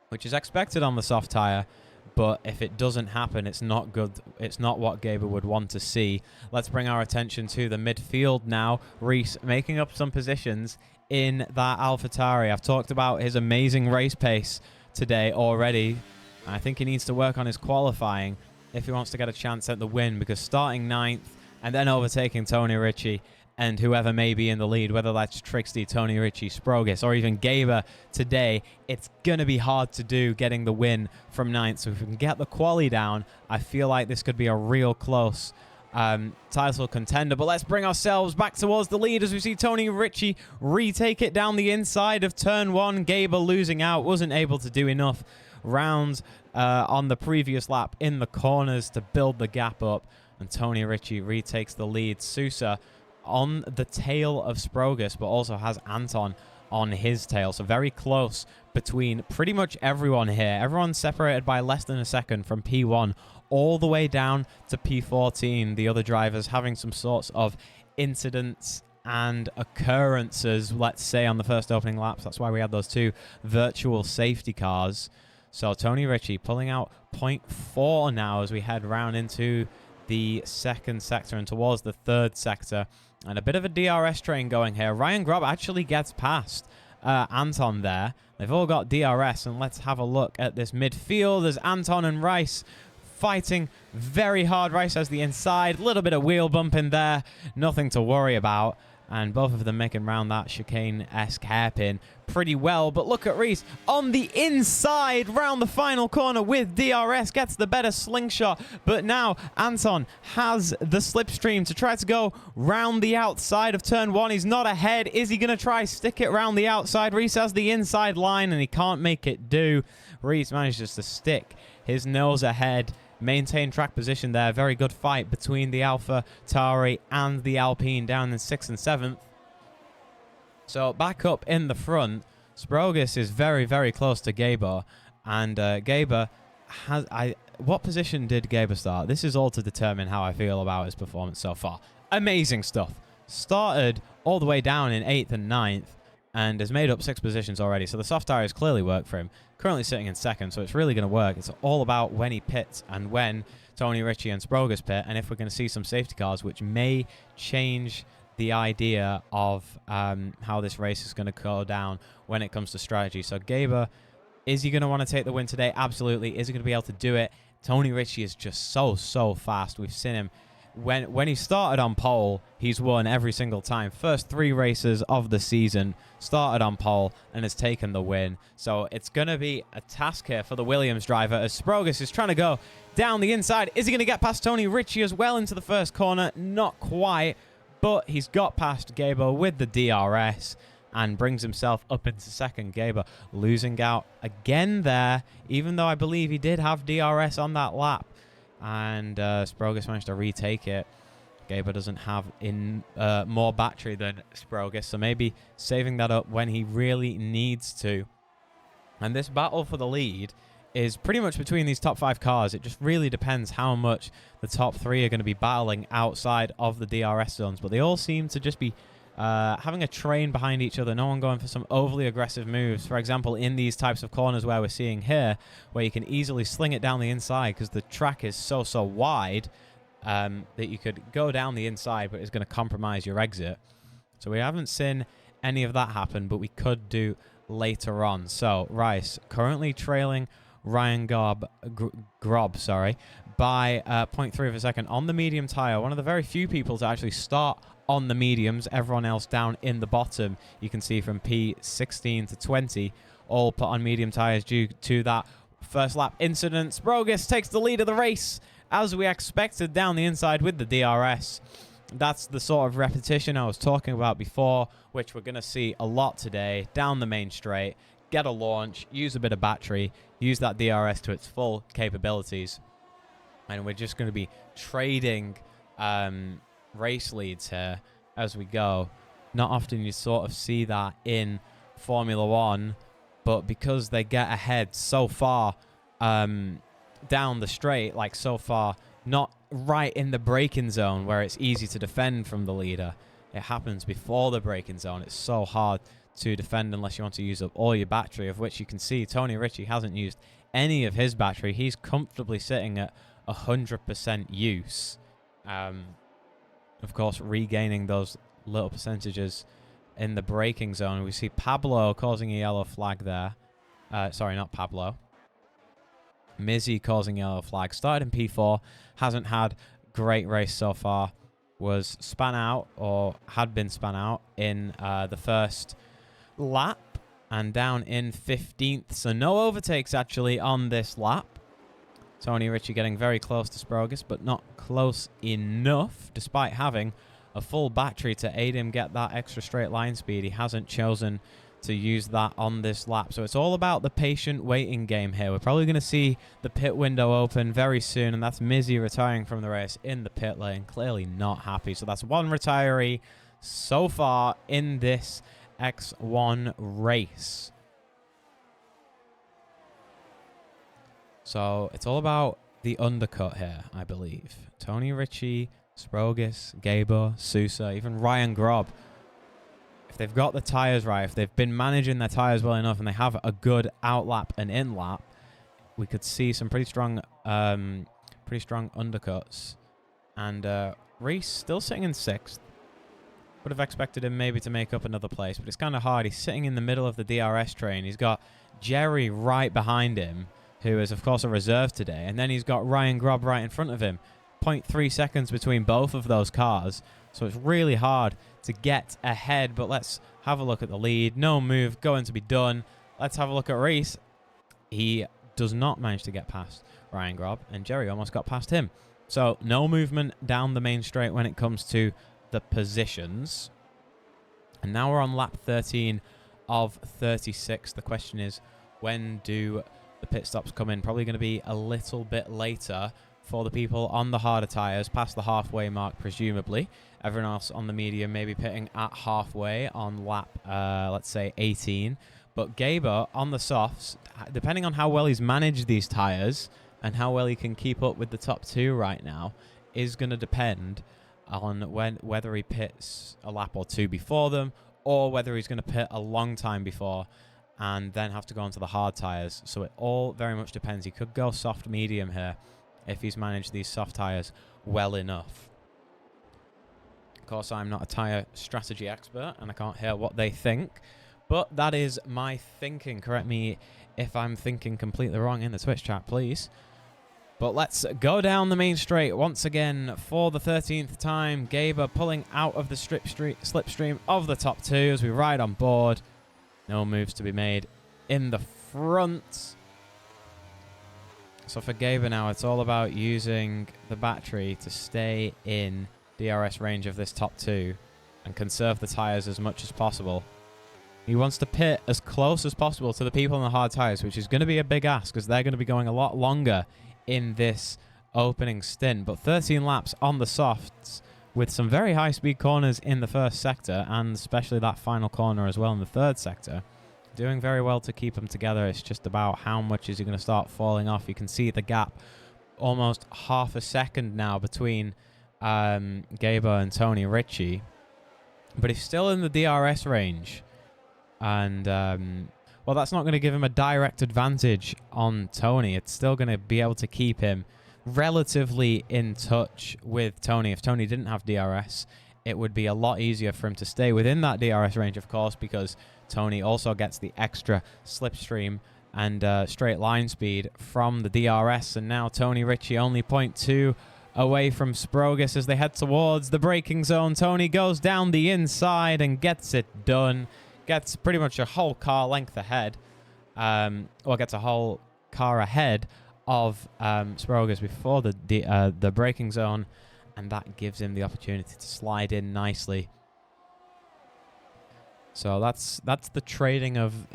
which is expected on the soft tyre. But if it doesn't happen, it's not good. It's not what Gaber would want to see. Let's bring our attention to the midfield now. Reese making up some positions in that AlphaTauri. I've talked about his amazing race pace today already. I think he needs to work on his qualifying if he wants to get a chance at the win, because starting 9th and then overtaking Tony Ritchie and whoever may be in the lead, whether that's Trixty, Tony Ritchie, Sprogis, or even Gaber today, it's going to be hard to do getting the win from 9th. So if we can get the quali down, I feel like this could be a real close title contender. But let's bring ourselves back towards the lead as we see Tony Ritchie retake it down the inside of turn 1. Gaber losing out, wasn't able to do enough rounds on the previous lap in the corners to build the gap up, and Tony Ritchie retakes the lead. Sousa on the tail of Sprogis, but also has Anton on his tail, so very close between pretty much everyone here. Everyone's separated by less than a second from P1 all the way down to P14. The other drivers having some sorts of incidents and occurrences, let's say, on the first opening laps. That's why we had those 2 virtual safety cars. So Tony Ritchie pulling out 0.4 now as we head round into the 2nd sector and towards the 3rd sector. And a bit of a DRS train going here. Ryan Grob actually gets past Anton there. They've all got DRS, and let's have a look at this midfield. There's Anton and Rice fighting very hard. Rice has the inside, a little bit of wheel bump in there, nothing to worry about. And both of them making round that chicane-esque hairpin pretty well. But look at Reese on the inside round the final corner with DRS. Gets the better slingshot. But now Anton has the slipstream to try to go round the outside of turn 1. He's not ahead. Is he going to try stick it round the outside? Reese has the inside line and he can't make it do. Reese manages to stick his nose ahead. Maintain track position there. Very good fight between the AlphaTauri and the Alpine down in 6th and 7th. So back up in the front, Sprogis is very, very close to Gaber. And Gaber has... what position did Gaber start? This is all to determine how I feel about his performance so far. Amazing stuff. Started all the way down in 8th and 9th. And has made up 6 positions already. So the soft tire has clearly worked for him. Currently sitting in 2nd, so it's really going to work. It's all about when he pits and when Tony Ritchie and Sprogis pit. And if we're going to see some safety cars, which may change the idea of how this race is going to go down when it comes to strategy. So Gaber, is he going to want to take the win today? Absolutely. Is he going to be able to do it? Tony Ritchie is just so fast. We've seen him. When he started on pole, he's won every single time. First 3 races of the season, started on pole and has taken the win. So it's going to be a task here for the Williams driver as Sprogis is trying to go down the inside. Is he going to get past Tony Ritchie as well into the first corner? Not quite, but he's got past Gaber with the DRS and brings himself up into 2nd. Gaber losing out again there, even though I believe he did have DRS on that lap. And Sprogis managed to retake it. Gaber doesn't have more battery than Sprogis, so maybe saving that up when he really needs to. And this battle for the lead is pretty much between these top 5 cars. It just really depends how much the top 3 are going to be battling outside of the DRS zones. But they all seem to just be having a train behind each other. No one going for some overly aggressive moves. For example, in these types of corners where we're seeing here, where you can easily sling it down the inside because the track is so wide that you could go down the inside, but it's going to compromise your exit. So we haven't seen any of that happen, but we could do later on. So Rice currently trailing Ryan Grob by 0.3 of a second on the medium tire. One of the very few people to actually start on the mediums. Everyone else down in the bottom, you can see from P16 to 20, all put on medium tires due to that first lap incident. Sprogis takes the lead of the race as we expected down the inside with the DRS. That's the sort of repetition I was talking about before, which we're going to see a lot today. Down the main straight, get a launch, use a bit of battery, use that DRS to its full capabilities. And we're just going to be trading race leads here as we go. Not often you sort of see that in Formula One, but because they get ahead so far down the straight, like so far, not right in the braking zone where it's easy to defend from the leader. It happens before the braking zone. It's so hard to defend unless you want to use up all your battery, of which you can see Tony Ritchie hasn't used any of his battery. He's comfortably sitting at 100% use. Of course, regaining those little percentages in the braking zone. We see Pablo causing a yellow flag there. Sorry, not Pablo. Mizzy causing a yellow flag. Started in P4. Hasn't had great race so far. Was spun out, or had been spun out, in the first lap. And down in 15th. So no overtakes, actually, on this lap. Tony Ritchie getting very close to Sprogus, but not close enough, despite having a full battery to aid him get that extra straight line speed. He hasn't chosen to use that on this lap. So it's all about the patient waiting game here. We're probably going to see the pit window open very soon, and that's Mizzy retiring from the race in the pit lane. Clearly not happy. So that's one retiree so far in this X1 race. So it's all about the undercut here, I believe. Tony Ritchie, Sprogus, Gabor, Sousa, even Ryan Grob. If they've got the tyres right, if they've been managing their tyres well enough and they have a good outlap and inlap, we could see some pretty strong undercuts. And Reese still sitting in 6th. Would have expected him maybe to make up another place, but it's kind of hard. He's sitting in the middle of the DRS train. He's got Jerry right behind him, who is, of course, a reserve today. And then he's got Ryan Grob right in front of him. 0.3 seconds between both of those cars. So it's really hard to get ahead. But let's have a look at the lead. No move going to be done. Let's have a look at Reese. He does not manage to get past Ryan Grob. And Jerry almost got past him. So no movement down the main straight when it comes to the positions. And now we're on lap 13 of 36. The question is, when do the pit stops come in? Probably going to be a little bit later for the people on the harder tyres, past the halfway mark presumably. Everyone else on the medium may be pitting at halfway on lap, let's say 18. But Gabor on the softs, depending on how well he's managed these tyres and how well he can keep up with the top two right now, is going to depend on whether he pits a lap or two before them, or whether he's going to pit a long time before and then have to go onto the hard tyres. So it all very much depends. He could go soft medium here if he's managed these soft tyres well enough. Of course, I'm not a tyre strategy expert and I can't hear what they think, but that is my thinking. Correct me if I'm thinking completely wrong in the Twitch chat, please. But let's go down the main straight once again for the 13th time. Gabor pulling out of the slipstream of the top two as we ride on board. No moves to be made in the front. So for Gabor now, it's all about using the battery to stay in DRS range of this top two and conserve the tyres as much as possible. He wants to pit as close as possible to the people on the hard tyres, which is going to be a big ask because they're going to be going a lot longer in this opening stint. But 13 laps on the softs with some very high speed corners in the first sector, and especially that final corner as well in the third sector. Doing very well to keep them together. It's just about how much is he going to start falling off. You can see the gap almost half a second now between Gabor and Tony Ritchie. But he's still in the DRS range. And well, that's not going to give him a direct advantage on Tony. It's still going to be able to keep him relatively in touch with Tony. If Tony didn't have DRS, it would be a lot easier for him to stay within that DRS range, of course, because Tony also gets the extra slipstream and straight line speed from the DRS. And now Tony Ritchie only 0.2 away from Sprogus as they head towards the braking zone. Tony goes down the inside and gets it done. Gets pretty much a whole car length ahead, or gets a whole car ahead of Sprogus before the braking zone, and that gives him the opportunity to slide in nicely. So that's the trading of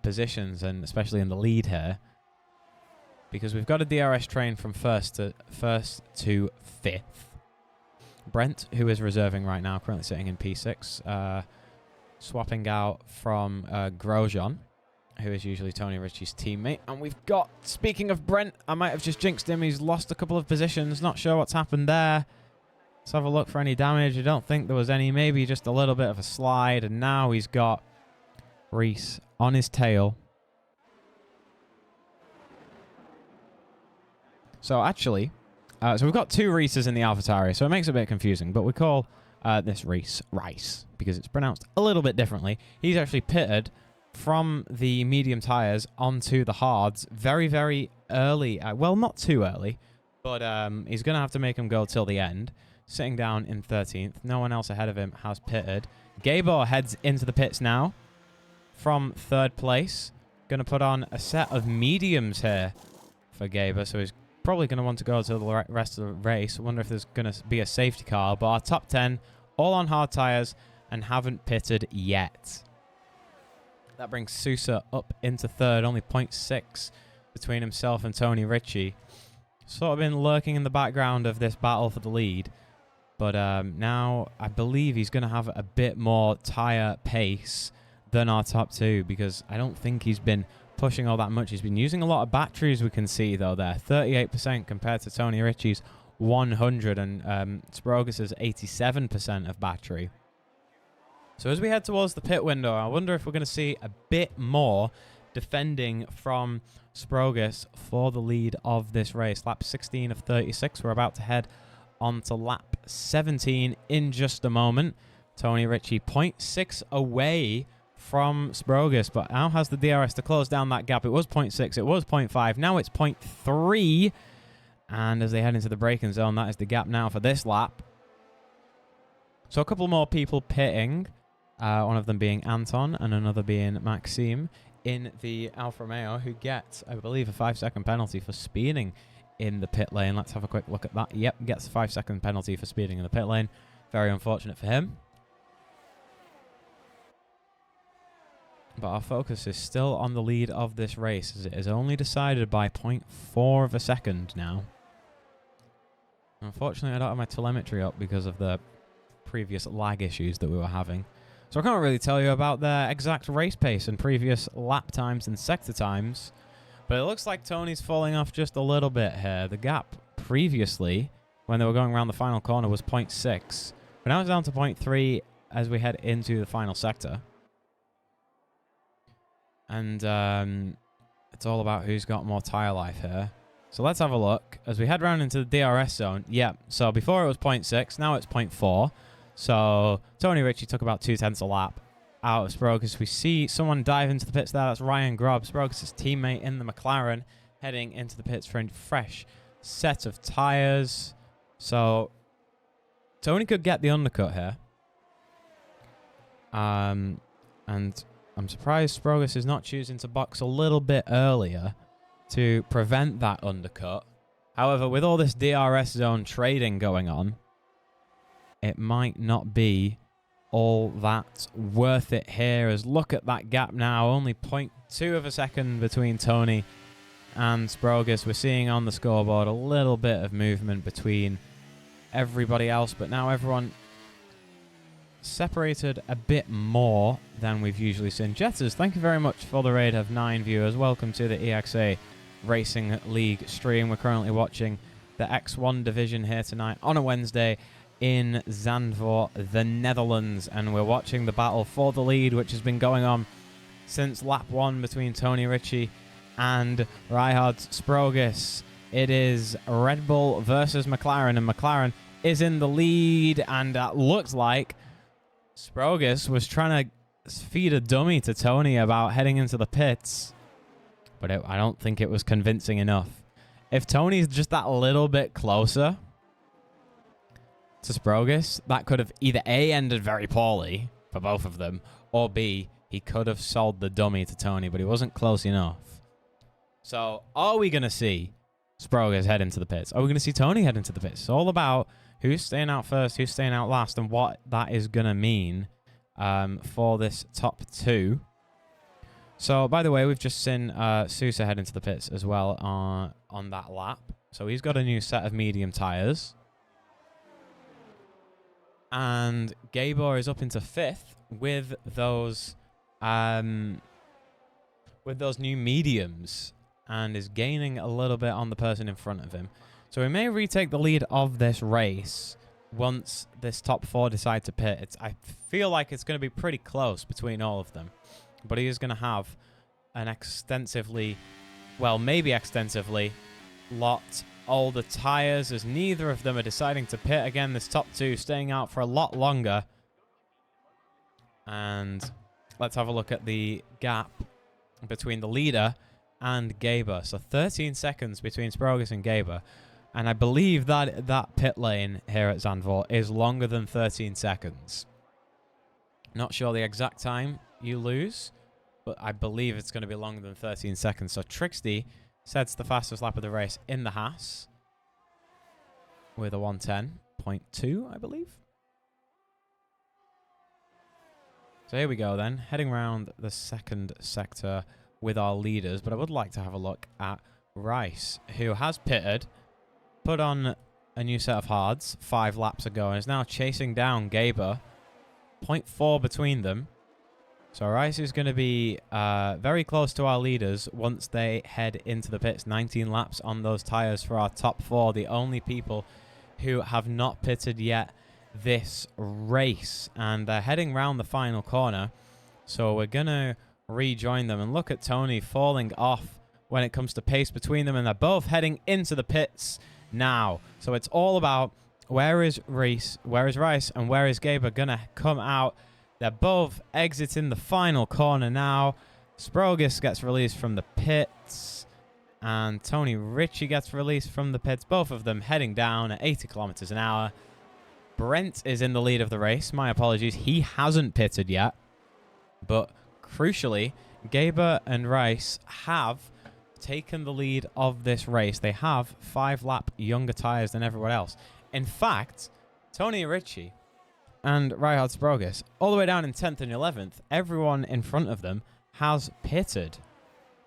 positions, and especially in the lead here, because we've got a DRS train from first to fifth. Brent, who is reserving right now, currently sitting in P6. swapping out from Grosjean, who is usually Tony Ritchie's teammate. And we've got, speaking of Brent, I might have just jinxed him. He's lost a couple of positions. Not sure what's happened there. Let's have a look for any damage. I don't think there was any. Maybe just a little bit of a slide. And now he's got Reese on his tail. So actually, so we've got 2 Reeses in the AlphaTauri, so it makes it a bit confusing. But we call this Reese Rice because it's pronounced a little bit differently. He's actually pitted from the medium tires onto the hards very, very early. Well, not too early, but he's going to have to make him go till the end. Sitting down in 13th. No one else ahead of him has pitted. Gabor heads into the pits now from 3rd place. Going to put on a set of mediums here for Gabor, so he's probably going to want to go to the rest of the race. I wonder if there's going to be a safety car. But our top 10, all on hard tyres and haven't pitted yet. That brings Sousa up into 3rd. Only 0.6 between himself and Tony Ritchie. Sort of been lurking in the background of this battle for the lead. But now I believe he's going to have a bit more tyre pace than our top 2. Because I don't think he's been pushing all that much. He's been using a lot of batteries, we can see, though, there. 38% compared to Tony Ritchie's 100 and Sprogus' 87% of battery. So as we head towards the pit window, I wonder if we're going to see a bit more defending from Sprogus for the lead of this race. Lap 16 of 36. We're about to head on to lap 17 in just a moment. Tony Ritchie 0.6 away from Sprogus, but now has the DRS to close down that gap. It was 0.6, it was 0.5, now it's 0.3. And as they head into the braking zone, that is the gap now for this lap. So a couple more people pitting, one of them being Anton and another being Maxime in the Alfa Romeo, who gets, I believe, a 5-second penalty for speeding in the pit lane. Let's have a quick look at that. Yep, gets a 5-second penalty for speeding in the pit lane. Very unfortunate for him. But our focus is still on the lead of this race, as it is only decided by 0.4 of a second now. Unfortunately, I don't have my telemetry up because of the previous lag issues that we were having. So I can't really tell you about their exact race pace and previous lap times and sector times. But it looks like Tony's falling off just a little bit here. The gap previously, when they were going around the final corner, was 0.6. But now it's down to 0.3 as we head into the final sector. And it's all about who's got more tyre life here. So let's have a look. As we head round into the DRS zone, yeah, so before it was 0.6, now it's 0.4. So Tony Ritchie took about 0.2 a lap out of Sprogus. We see someone dive into the pits there. That's Ryan Grobb, Sprogus' teammate in the McLaren, heading into the pits for a fresh set of tyres. So Tony could get the undercut here. And I'm surprised Sprogus is not choosing to box a little bit earlier to prevent that undercut. However, with all this DRS zone trading going on, it might not be all that worth it here. As look at that gap now, only 0.2 of a second between Tony and Sprogus. We're seeing on the scoreboard a little bit of movement between everybody else, but now everyone separated a bit more than we've usually seen. Jetters, thank you very much for the raid of 9 viewers. Welcome to the EXA Racing League stream. We're currently watching the X1 division here tonight on a Wednesday in Zandvoort, the Netherlands, and we're watching the battle for the lead, which has been going on since lap 1 between Tony Ritchie and Reinhard Sprogus. It is Red Bull versus McLaren, and McLaren is in the lead, and it looks like Sprogus was trying to feed a dummy to Tony about heading into the pits, but I don't think it was convincing enough. If Tony's just that little bit closer to Sprogus, that could have either A, ended very poorly for both of them, or B, he could have sold the dummy to Tony, but he wasn't close enough. So, are we going to see Sprogus head into the pits? Are we going to see Tony head into the pits? It's all about who's staying out first, who's staying out last, and what that is going to mean for this top 2. So, by the way, we've just seen Sousa head into the pits as well on that lap. So he's got a new set of medium tyres. And Gabor is up into 5th with those new mediums and is gaining a little bit on the person in front of him. So we may retake the lead of this race once this top 4 decide to pit. I feel like it's going to be pretty close between all of them. But he is going to have an extensively, well, maybe extensively, lot older tyres, as neither of them are deciding to pit. Again, this top 2 staying out for a lot longer. And let's have a look at the gap between the leader and Gabor. So 13 seconds between Sprogus and Gabor. And I believe that that pit lane here at Zandvoort is longer than 13 seconds. Not sure the exact time you lose, but I believe it's going to be longer than 13 seconds. So Trixty sets the fastest lap of the race in the Haas with a 1:10.2, I believe. So here we go then, heading around the second sector with our leaders. But I would like to have a look at Rice, who has pitted, put on a new set of hards 5 laps ago, and is now chasing down Gabor. 0.4 between them. So Rice is going to be very close to our leaders once they head into the pits. 19 laps on those tyres for our top 4, the only people who have not pitted yet this race. And they're heading round the final corner. So we're going to rejoin them. And look at Tony falling off when it comes to pace between them. And they're both heading into the pits now. So it's all about where is Rice, and where is Gabor going to come out. They're both exiting the final corner now. Sprogus gets released from the pits. And Tony Ritchie gets released from the pits. Both of them heading down at 80 kilometers an hour. Brent is in the lead of the race. My apologies. He hasn't pitted yet. But crucially, Gabor and Rice have taken the lead of this race. They have 5-lap younger tyres than everyone else. In fact, Tony Ritchie and Reinhard Sprogus, all the way down in 10th and 11th, everyone in front of them has pitted.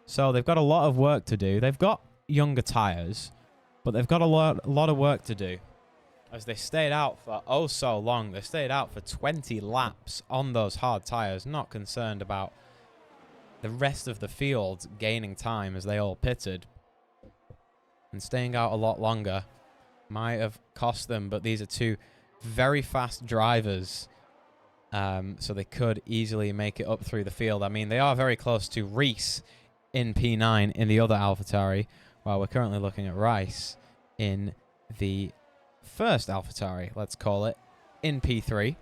So they've got a lot of work to do. They've got younger tyres, but they've got a lot of work to do. As they stayed out for oh so long. They stayed out for 20 laps on those hard tyres, not concerned about the rest of the field gaining time as they all pitted. And staying out a lot longer might have cost them, but these are 2 very fast drivers, so they could easily make it up through the field. I mean, they are very close to Reese in P9 in the other AlphaTauri, while we're currently looking at Rice in the first AlphaTauri, let's call it, in P3.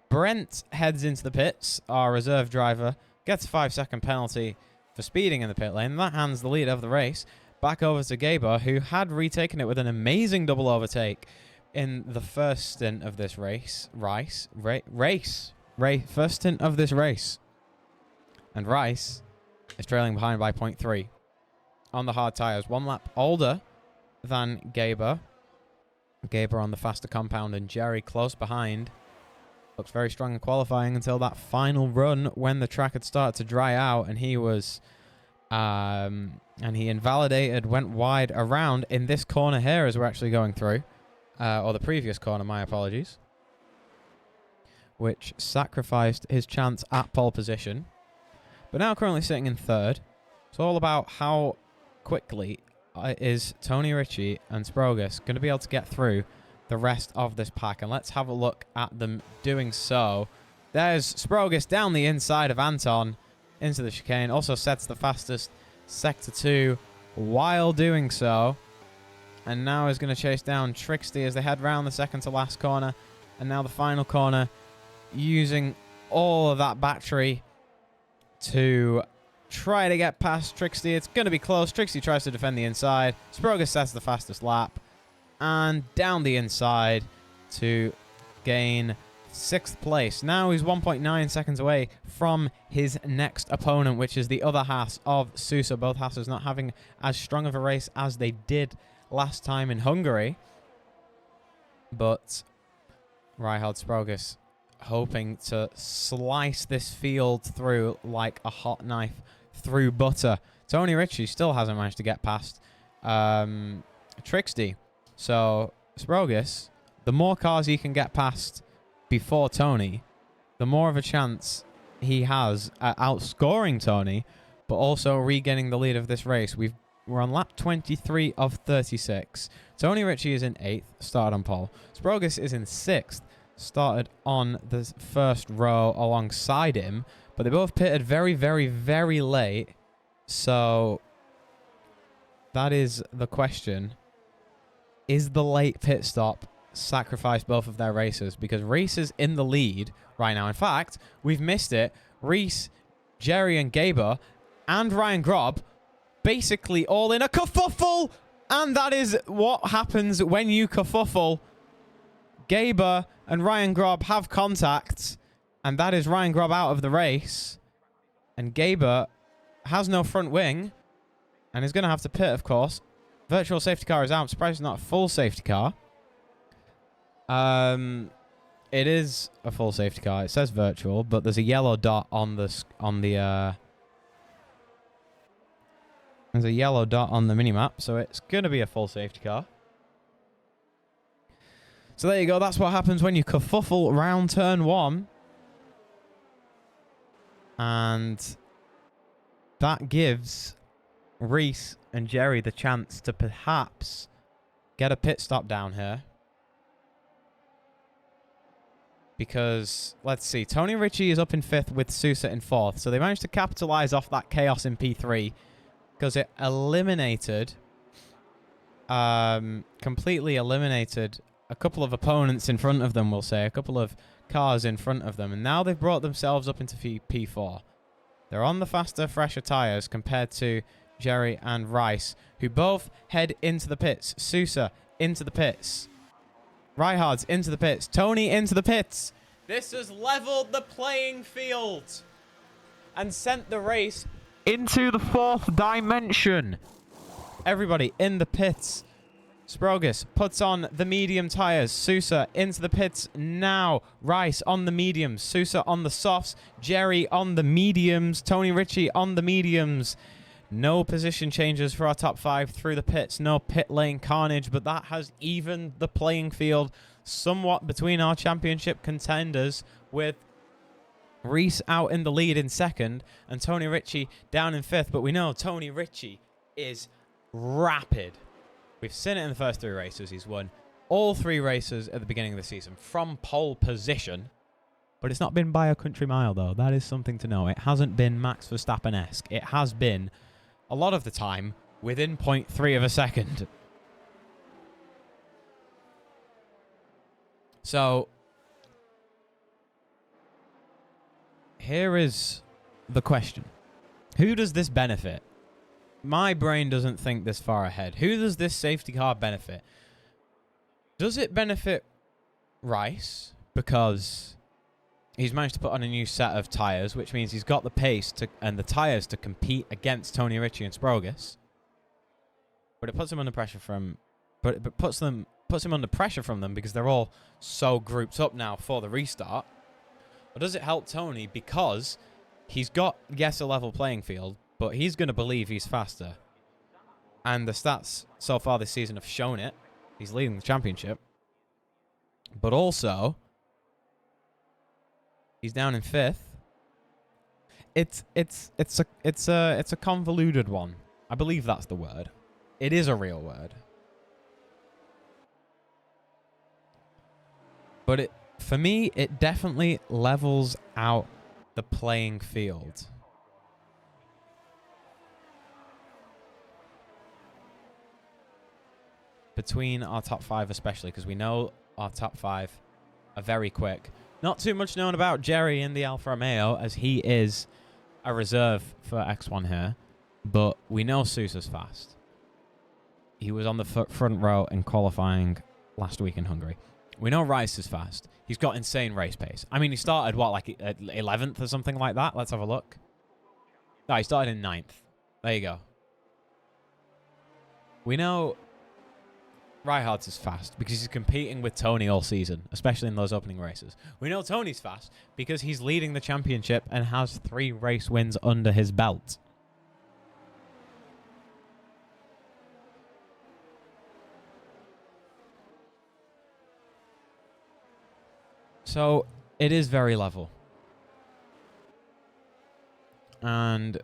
Brent heads into the pits. Our reserve driver gets a 5-second penalty for speeding in the pit lane. That hands the lead of the race back over to Gabor, who had retaken it with an amazing double overtake in the first stint of this race. First stint of this race. And Rice is trailing behind by 0.3 on the hard tyres. 1 lap older than Gabor. Gabor on the faster compound, and Jerry close behind. Looks very strong in qualifying until that final run when the track had started to dry out, and he was and he invalidated, went wide around in this corner here as we're actually going through. Or the previous corner, my apologies. Which sacrificed his chance at pole position. But now currently sitting in 3rd. It's all about how quickly is Tony Ritchie and Sprogus going to be able to get through the rest of this pack. And let's have a look at them doing so. There's Sprogus down the inside of Anton into the chicane. Also sets the fastest Sector 2 while doing so. And now is going to chase down Trixty as they head round the second to last corner. And now the final corner, using all of that battery to try to get past Trixty. It's going to be close. Trixty tries to defend the inside. Sprogus sets the fastest lap. And down the inside to gain 6th place. Now he's 1.9 seconds away from his next opponent, which is the other Haas of Sousa. Both Haas's not having as strong of a race as they did last time in Hungary. But Reinhard Sprogus hoping to slice this field through like a hot knife through butter. Tony Ritchie still hasn't managed to get past Trixty. So Sprogus, the more cars he can get past before Tony, the more of a chance he has at outscoring Tony, but also regaining the lead of this race. We're on lap 23 of 36. Tony Ritchie is in 8th, started on pole. Sprogus is in 6th, started on the first row alongside him, but they both pitted very, very, very late. So that is the question. Is the late pit stop sacrifice both of their races? Because Reese is in the lead right now. In fact, we've missed it. Reese, Jerry and Gaber and Ryan Grob basically all in a kerfuffle. And that is what happens when you kerfuffle. Gaber and Ryan Grob have contact. And that is Ryan Grob out of the race. And Gaber has no front wing. And is going to have to pit, of course. Virtual safety car is out. I'm surprised it's not a full safety car. It is a full safety car. It says virtual, but there's a yellow dot on the there's a yellow dot on the minimap, so it's going to be a full safety car. So there you go. That's what happens when you kerfuffle round turn 1. And that gives Reese and Jerry the chance to perhaps get a pit stop down here. Because, let's see, Tony Ritchie is up in 5th with Sousa in 4th. So they managed to capitalize off that chaos in P3 because it eliminated, completely eliminated a couple of opponents in front of them, we'll say, a couple of cars in front of them. And now they've brought themselves up into P4. They're on the faster, fresher tyres compared to Jerry and Rice, who both head into the pits. Sousa into the pits. Reihard's into the pits. Tony into the pits. This has leveled the playing field and sent the race into the 4th dimension. Everybody in the pits. Sprogus puts on the medium tyres. Sousa into the pits now. Rice on the mediums. Sousa on the softs. Jerry on the mediums. Tony Ritchie on the mediums. No position changes for our top 5 through the pits. No pit lane carnage, but that has evened the playing field somewhat between our championship contenders, with Reese out in the lead in 2nd and Tony Ritchie down in 5th. But we know Tony Ritchie is rapid. We've seen it in the first 3 races. He's won all 3 races at the beginning of the season from pole position. But it's not been by a country mile, though. That is something to know. It hasn't been Max Verstappen-esque. It has been, a lot of the time, within 0.3 of a second. So, here is the question. Who does this benefit? My brain doesn't think this far ahead. Who does this safety car benefit? Does it benefit Rice? Because he's managed to put on a new set of tyres, which means he's got the pace and the tyres to compete against Tony Ritchie and Sprogus. But it puts him under pressure puts him under pressure from them because they're all so grouped up now for the restart. Or does it help Tony because he's got, yes, a level playing field, but he's going to believe he's faster. And the stats so far this season have shown it. He's leading the championship. But also, he's down in 5th. It's a convoluted one. I believe that's the word. It is a real word. But for me, it definitely levels out the playing field. Between our top 5 especially, because we know our top 5 are very quick. Not too much known about Jerry in the Alfa Romeo, as he is a reserve for X1 here. But we know Sousa's fast. He was on the front row in qualifying last week in Hungary. We know Rice is fast. He's got insane race pace. I mean, he started, what, like 11th or something like that? Let's have a look. No, he started in 9th. There you go. We know Reihard's is fast because he's competing with Tony all season, especially in those opening races. We know Tony's fast because he's leading the championship and has 3 race wins under his belt. So it is very level. And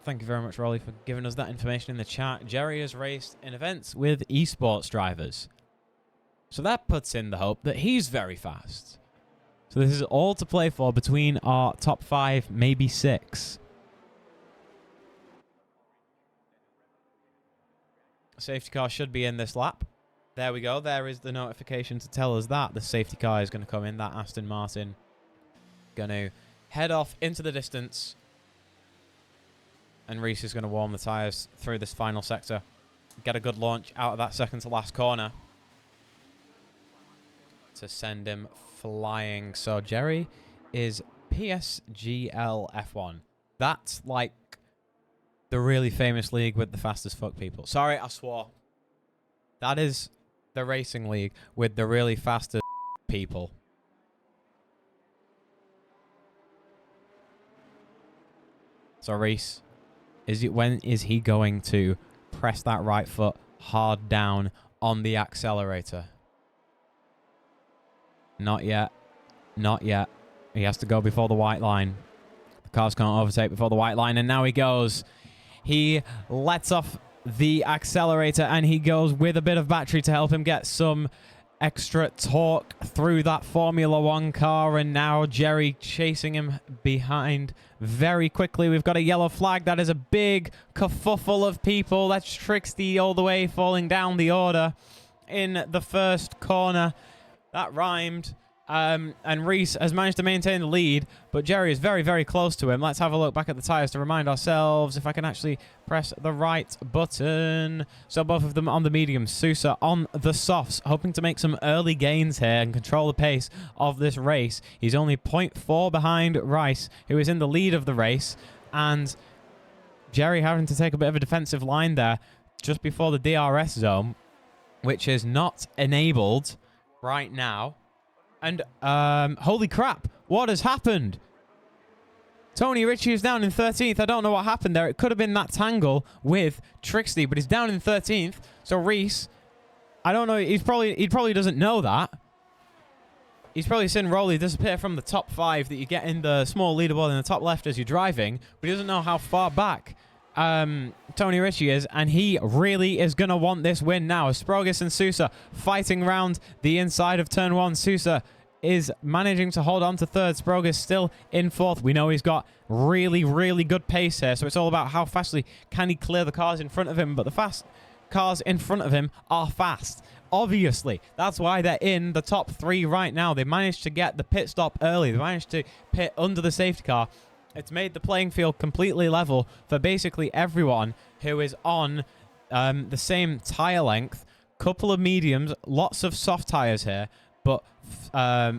thank you very much, Rolly, for giving us that information in the chat. Jerry has raced in events with esports drivers. So that puts in the hope that he's very fast. So this is all to play for between our top 5, maybe 6. Safety car should be in this lap. There we go. There is the notification to tell us that the safety car is going to come in. That Aston Martin going to head off into the distance. And Reese is going to warm the tyres through this final sector. Get a good launch out of that second to last corner to send him flying. So Jerry is PSGL F1. That's like the really famous league with the fastest fuck people. Sorry, I swore. That is the racing league with the really fastest people. So Reese, when is he going to press that right foot hard down on the accelerator? Not yet. Not yet. He has to go before the white line. The cars can't overtake before the white line, and now he goes. He lets off the accelerator, and he goes with a bit of battery to help him get some extra torque through that Formula 1 car, and now Jerry chasing him behind very quickly. We've got a yellow flag. That is a big kerfuffle of people. That's Trixty all the way falling down the order in the first corner. That rhymed. And Reese has managed to maintain the lead, but Jerry is very, very close to him. Let's have a look back at the tyres to remind ourselves if I can actually press the right button. So both of them on the mediums, Sousa on the softs, hoping to make some early gains here and control the pace of this race. He's only 0.4 behind Rice, who is in the lead of the race, and Jerry having to take a bit of a defensive line there just before the DRS zone, which is not enabled right now. And, holy crap, what has happened? Tony Ritchie is down in 13th. I don't know what happened there. It could have been that tangle with Trixty, but he's down in 13th. So Reese, I don't know, he probably doesn't know that. He's probably seen Rolly disappear from the top 5 that you get in the small leaderboard in the top left as you're driving, but he doesn't know how far back Tony Ritchie is, and he really is going to want this win now. Sprogis and Sousa fighting around the inside of turn 1. Sousa is managing to hold on to 3rd. Sprogis still in 4th. We know he's got really, really good pace here, so it's all about how fastly can he clear the cars in front of him, but the fast cars in front of him are fast. Obviously, that's why they're in the top 3 right now. They managed to get the pit stop early. They managed to pit under the safety car. It's made the playing field completely level for basically everyone who is on the same tyre length. Couple of mediums, lots of soft tyres here, but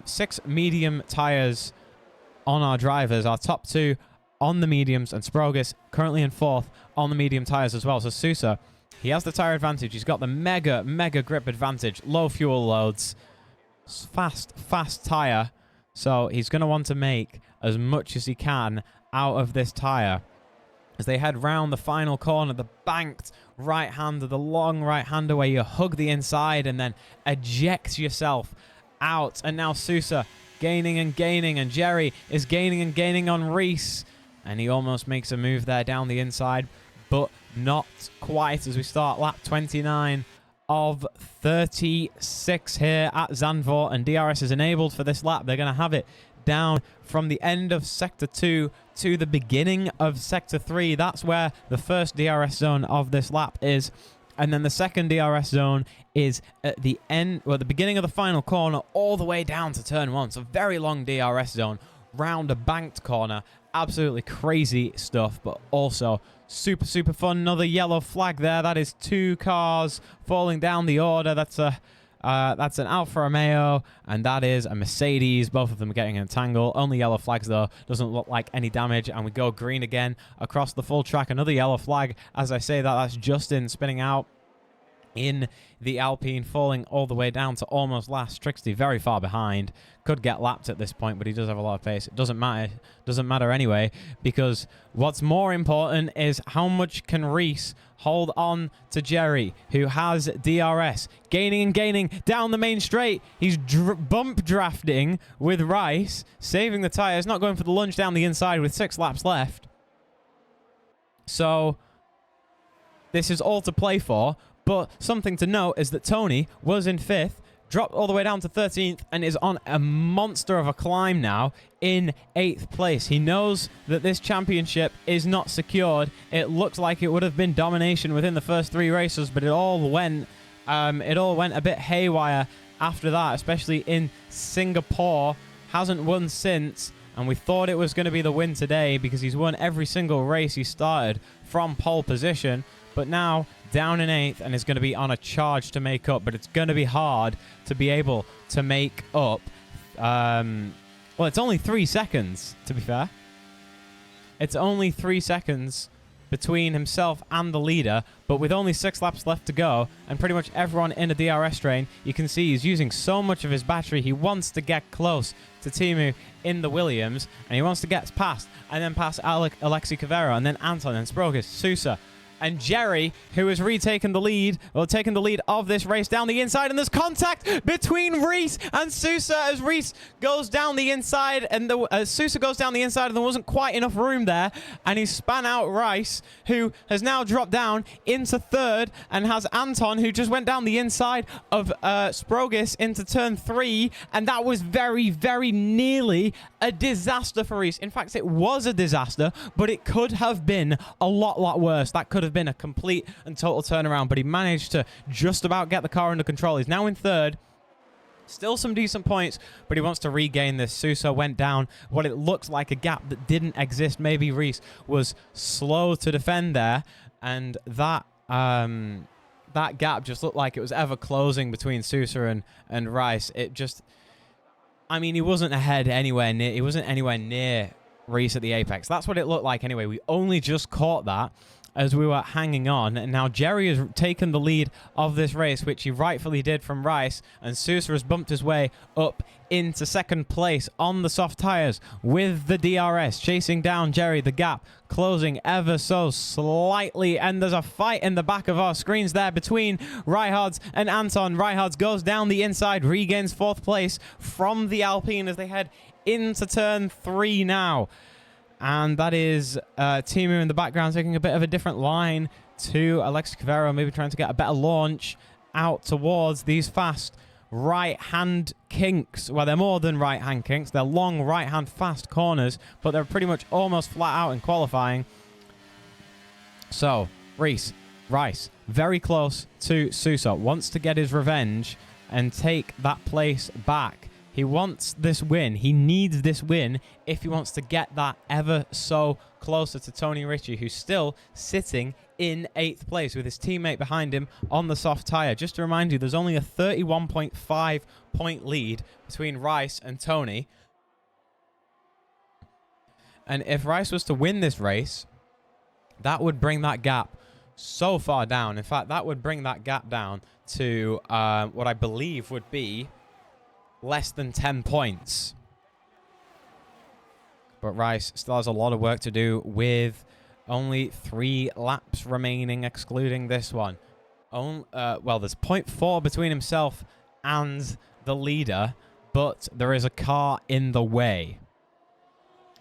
6 medium tyres on our drivers. Our top 2 on the mediums, and Sprogis currently in 4th on the medium tyres as well. So Sousa, he has the tyre advantage. He's got the mega grip advantage. Low fuel loads. Fast tyre. So he's going to want to make as much as he can out of this tyre. As they head round the final corner, the banked right-hander, the long right-hander where you hug the inside and then eject yourself out. And now Sousa gaining and gaining, and Jerry is gaining and gaining on Reese. And he almost makes a move there down the inside, but not quite as we start lap 29 of 36 here at Zandvoort, and DRS is enabled for this lap. They're going to have it down from the end of Sector 2 to the beginning of Sector 3. That's where the first DRS zone of this lap is. And then the second DRS zone is at the end, well, the beginning of the final corner all the way down to turn 1. So very long DRS zone, round a banked corner. Absolutely crazy stuff, but also super, super fun. Another yellow flag there. That is 2 cars falling down the order. That's an Alfa Romeo, and that is a Mercedes. Both of them getting in a tangle. Only yellow flags, though. Doesn't look like any damage. And we go green again across the full track. Another yellow flag. As I say that, that's Justin spinning out. in the Alpine, falling all the way down to almost last. Trixie very far behind. Could get lapped at this point, but he does have a lot of pace. It doesn't matter. Doesn't matter anyway, because what's more important is how much can Reese hold on to Jerry, who has DRS. Gaining and gaining down the main straight. He's bump drafting with Rice, saving the tyres, not going for the lunge down the inside with 6 laps left. So this is all to play for. But something to note is that Tony was in 5th, dropped all the way down to 13th, and is on a monster of a climb now in 8th place. He knows that this championship is not secured. It looks like it would have been domination within the first 3 races, but it all went a bit haywire after that, especially in Singapore. Hasn't won since, and we thought it was going to be the win today because he's won every single race he started from pole position. But now down in 8th and is going to be on a charge to make up. But it's going to be hard to be able to make up. Well, it's only 3 seconds, to be fair. It's only 3 seconds between himself and the leader. But with only 6 laps left to go and pretty much everyone in a DRS train, you can see he's using so much of his battery. He wants to get close to Timu in the Williams. And he wants to get past and then past Alexi Cavero and then Anton and Sprogis, Sousa. And Jerry, who has retaken the lead, or taken the lead of this race down the inside. And there's contact between Reese and Sousa as Reese goes down the inside. And Sousa goes down the inside and there wasn't quite enough room there. And he span out Rice, who has now dropped down into 3rd. And has Anton, who just went down the inside of Sprogis into turn 3. And that was very, very nearly a disaster for Reese. In fact, it was a disaster, but it could have been a lot worse. That could have been a complete and total turnaround, but he managed to just about get the car under control. He's now in 3rd. Still some decent points, but he wants to regain this. Sousa went down what it looks like a gap that didn't exist. Maybe Reese was slow to defend there, and that gap just looked like it was ever closing between Sousa and Rice. It just, I mean, he wasn't ahead anywhere near. He wasn't anywhere near Reese at the apex. That's what it looked like anyway. We only just caught that as we were hanging on. And now Jerry has taken the lead of this race, which he rightfully did from Rice. And Sousa has bumped his way up into 2nd place on the soft tyres with the DRS, chasing down Jerry. The gap closing ever so slightly. And there's a fight in the back of our screens there between Reihards and Anton. Reihards goes down the inside, regains 4th place from the Alpine as they head into turn 3 now. And that is Timu in the background taking a bit of a different line to Alexis Cavero, maybe trying to get a better launch out towards these fast right-hand kinks. Well, they're more than right-hand kinks. They're long right-hand fast corners, but they're pretty much almost flat out in qualifying. So, Rice, very close to Sousa, wants to get his revenge and take that place back. He wants this win. He needs this win if he wants to get that ever so closer to Tony Ritchie, who's still sitting in 8th place with his teammate behind him on the soft tyre. Just to remind you, there's only a 31.5 point lead between Rice and Tony. And if Rice was to win this race, that would bring that gap so far down. In fact, that would bring that gap down to what I believe would be less than 10 points. But Rice still has a lot of work to do with only 3 laps remaining, excluding this one. Well, there's 0.4 between himself and the leader, but there is a car in the way.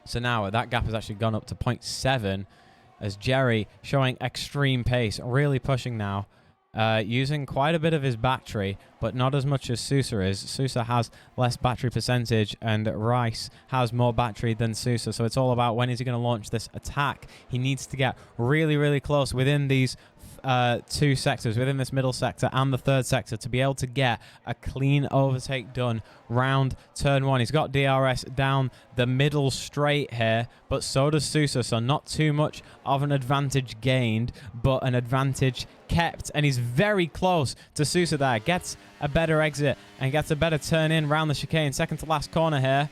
So now that gap has actually gone up to 0.7 as Jerry showing extreme pace, really pushing now. Using quite a bit of his battery, but not as much as Sousa is. Sousa has less battery percentage, and Rice has more battery than Sousa. So it's all about when is he going to launch this attack. He needs to get really, really close within these 2 sectors, within this middle sector and the 3rd sector, to be able to get a clean overtake done round turn 1. He's got DRS down the middle straight here, but so does Sousa, so not too much of an advantage gained, but an advantage kept. And he's very close to Sousa there. Gets a better exit and gets a better turn in round the chicane. Second to last corner here.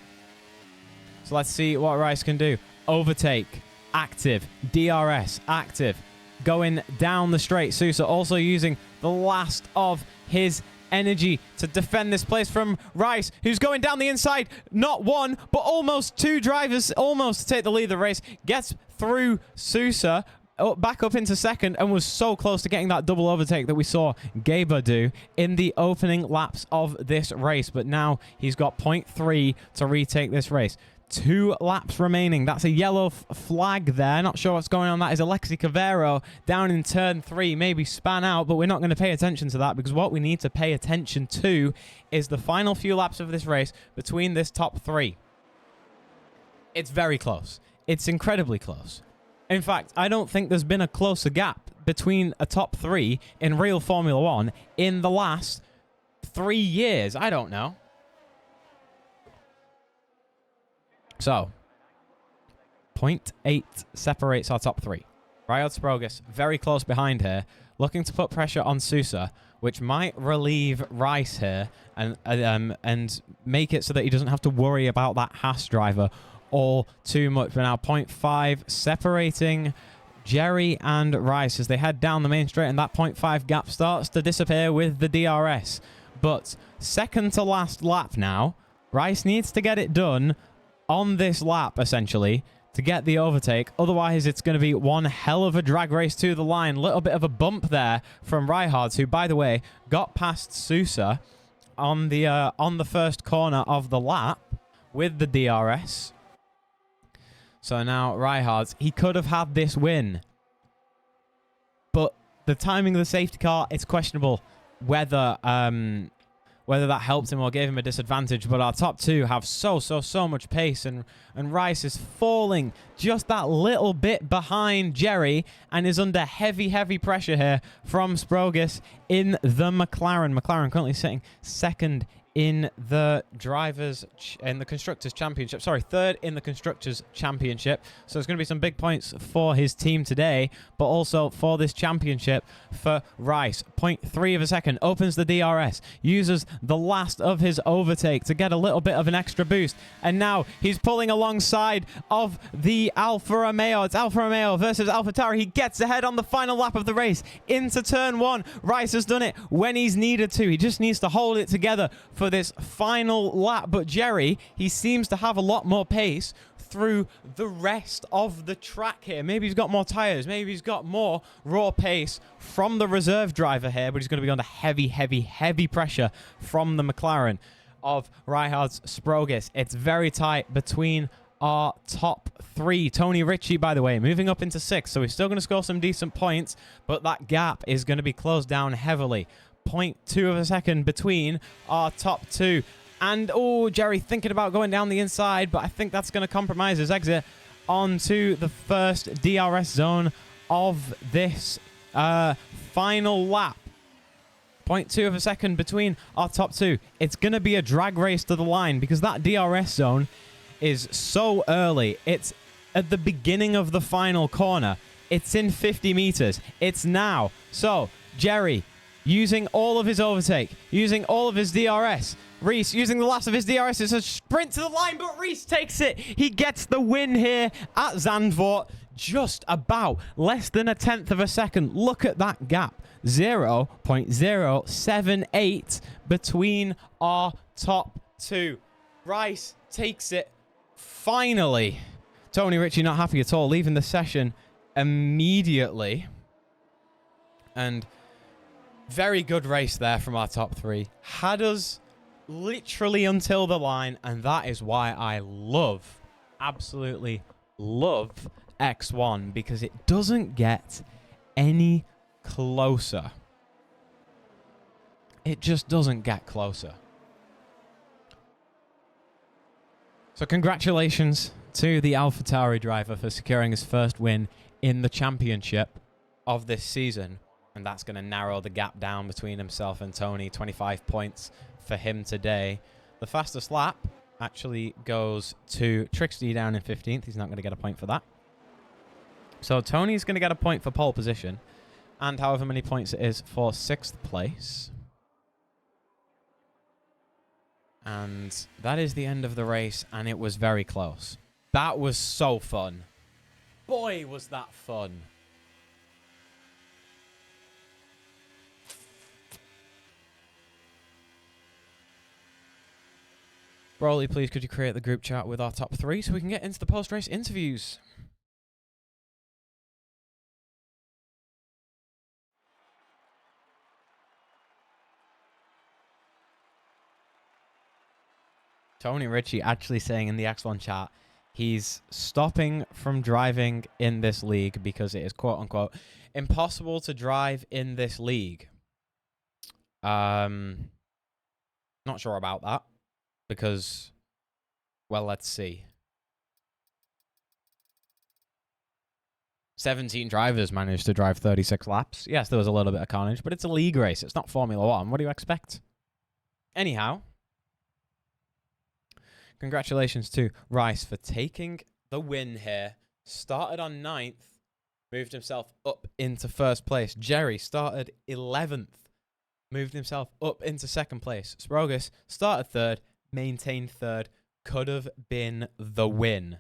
So let's see what Rice can do. Overtake, active. DRS, active. Going down the straight. Sousa also using the last of his energy to defend this place from Rice, who's going down the inside. Not one, but almost two drivers almost to take the lead of the race. Gets through Sousa, back up into second, and was so close to getting that double overtake that we saw Gaber do in the opening laps of this race. But now he's got 0.3 to retake this race. 2 laps remaining. That's a yellow flag there. Not sure what's going on. That is Alexi Cavero down in turn 3. Maybe span out, but we're not going to pay attention to that because what we need to pay attention to is the final few laps of this race between this top 3. It's very close. It's incredibly close. In fact, I don't think there's been a closer gap between a top 3 in real Formula 1 in the last 3 years. I don't know. So, 0.8 separates our top 3. Ryod Sprogus very close behind here, looking to put pressure on Sousa, which might relieve Rice here and make it so that he doesn't have to worry about that Haas driver all too much. But now 0.5 separating Jerry and Rice as they head down the main straight, and that 0.5 gap starts to disappear with the DRS. But second to last lap now, Rice needs to get it done on this lap, essentially, to get the overtake. Otherwise, it's going to be one hell of a drag race to the line. Little bit of a bump there from Reihards, who, by the way, got past Sousa on the first corner of the lap with the DRS. So now Reihards, he could have had this win. But the timing of the safety car, it's questionable whether that helped him or gave him a disadvantage. But our top 2 have so much pace, and Rice is falling just that little bit behind Jerry and is under heavy pressure here from Sprogus in the McLaren. McLaren currently sitting second in the Constructors' Championship. Sorry, third in the Constructors' Championship. So there's going to be some big points for his team today, but also for this championship for Rice. 0.3 of a second, opens the DRS, uses the last of his overtake to get a little bit of an extra boost, and now he's pulling alongside of the Alfa Romeo. It's Alfa Romeo versus AlphaTauri. He gets ahead on the final lap of the race into turn 1. Rice has done it when he's needed to. He just needs to hold it together for this final lap. But Jerry, he seems to have a lot more pace through the rest of the track here. Maybe he's got more tires. Maybe he's got more raw pace from the reserve driver here, but he's going to be under heavy pressure from the McLaren of Reihards Sprogus. It's very tight between our top 3. Tony Ritchie, by the way, moving up into 6th, so he's still going to score some decent points, but that gap is going to be closed down heavily. 0.2 of a second between our top 2. And, oh, Jerry thinking about going down the inside, but I think that's going to compromise his exit onto the first DRS zone of this final lap. 0.2 of a second between our top 2. It's going to be a drag race to the line because that DRS zone is so early. It's at the beginning of the final corner. It's in 50 meters. It's now. So, Jerry, using all of his overtake, using all of his DRS. Reese using the last of his DRS. It's a sprint to the line, but Reese takes it. He gets the win here at Zandvoort. Just about less than a tenth of a second. Look at that gap. 0.078 between our top 2. Rice takes it finally. Tony Ritchie not happy at all, leaving the session immediately. And very good race there from our top 3. Had us literally until the line, and that is why I absolutely love X1, because it doesn't get any closer. It just doesn't get closer. So congratulations to the AlphaTauri driver for securing his first win in the championship of this season. And that's going to narrow the gap down between himself and Tony. 25 points for him today. The fastest lap actually goes to Trixie down in 15th. He's not going to get a point for that. So Tony's going to get a point for pole position. And however many points it is for 6th place. And that is the end of the race. And it was very close. That was so fun. Boy, was that fun. Broly, please could you create the group chat with our top 3 so we can get into the post-race interviews? Tony Ritchie actually saying in the X1 chat he's stopping from driving in this league because it is quote unquote impossible to drive in this league. Not sure about that because, well, let's see. 17 drivers managed to drive 36 laps. Yes, there was a little bit of carnage, but it's a league race. It's not Formula One. What do you expect? Anyhow, congratulations to Rice for taking the win here. Started on 9th, moved himself up into first place. Jerry started 11th, moved himself up into second place. Sprogus started 3rd, maintained 3rd. Could have been the win.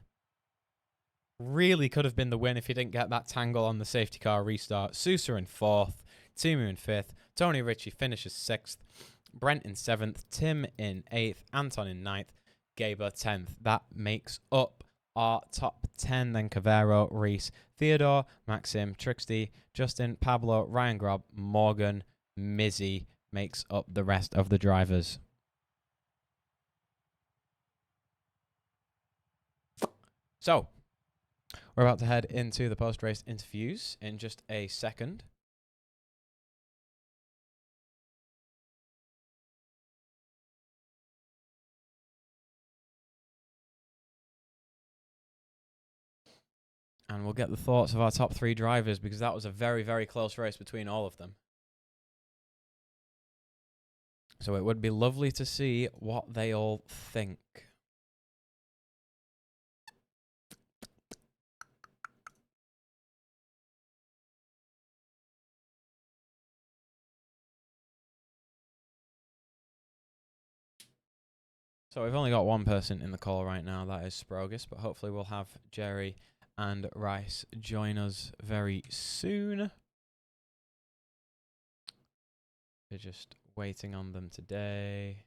Really could have been the win if he didn't get that tangle on the safety car restart. Sousa in 4th, Timu in 5th, Tony Ritchie finishes 6th, Brent in 7th, Tim in 8th, Anton in 9th, Gaber 10th. That makes up our top 10. Then Cavero, Reese, Theodore, Maxim, Trixty, Justin, Pablo, Ryan Grob, Morgan, Mizzy makes up the rest of the drivers. So, we're about to head into the post-race interviews in just a second. And we'll get the thoughts of our top 3 drivers because that was a very, very close race between all of them. So it would be lovely to see what they all think. So we've only got one person in the call right now, that is Sprogus, but hopefully we'll have Jerry and Rice join us very soon. We're just waiting on them today.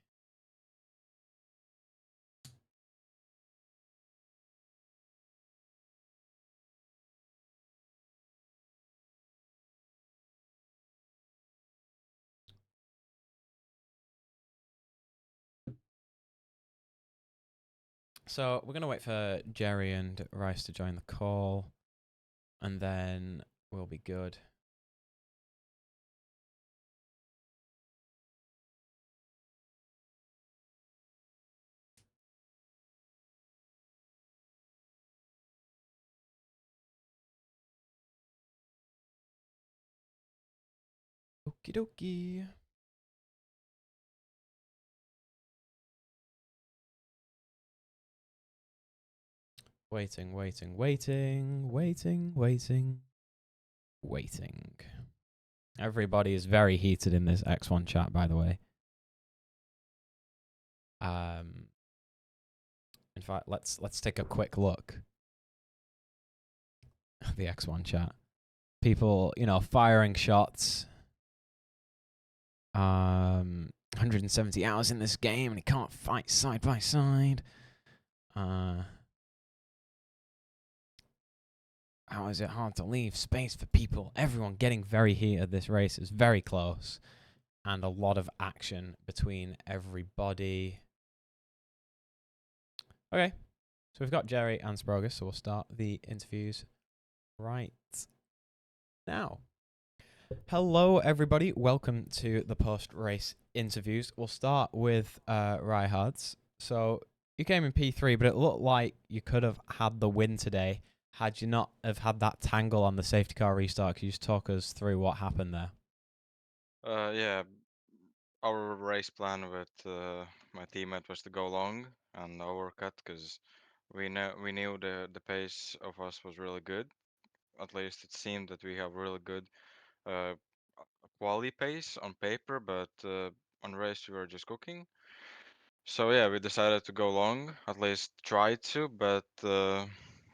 So we're going to wait for Jerry and Rice to join the call, and then we'll be good. Okie dokie. Waiting, waiting, waiting, waiting, waiting, waiting. Everybody is very heated in this X1 chat, by the way. In fact, let's take a quick look at the X1 chat. People, firing shots. 170 hours in this game and he can't fight side by side. How is it hard to leave space for people? Everyone getting very heated. This race is very close and a lot of action between everybody. Okay, so we've got Jerry and Sprogus, so we'll start the interviews right now. Hello, everybody. Welcome to the post-race interviews. We'll start with Ryhards. So you came in P3, but it looked like you could have had the win today had you not have had that tangle on the safety car restart. Can you just talk us through what happened there? Yeah, our race plan with my teammate was to go long and overcut because we knew the pace of us was really good. At least it seemed that we have really good uh, quality pace on paper, but on race we were just cooking. So yeah, we decided to go long, at least try to, but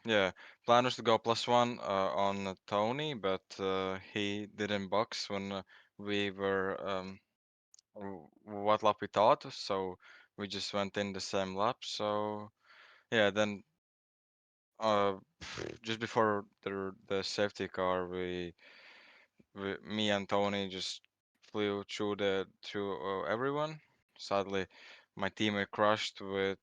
yeah, plan was to go +1 on Tony, but he didn't box when we were what lap we thought. So we just went in the same lap. So yeah, then uh, just before the safety car, me and Tony just flew through everyone. Sadly, my teammate crashed with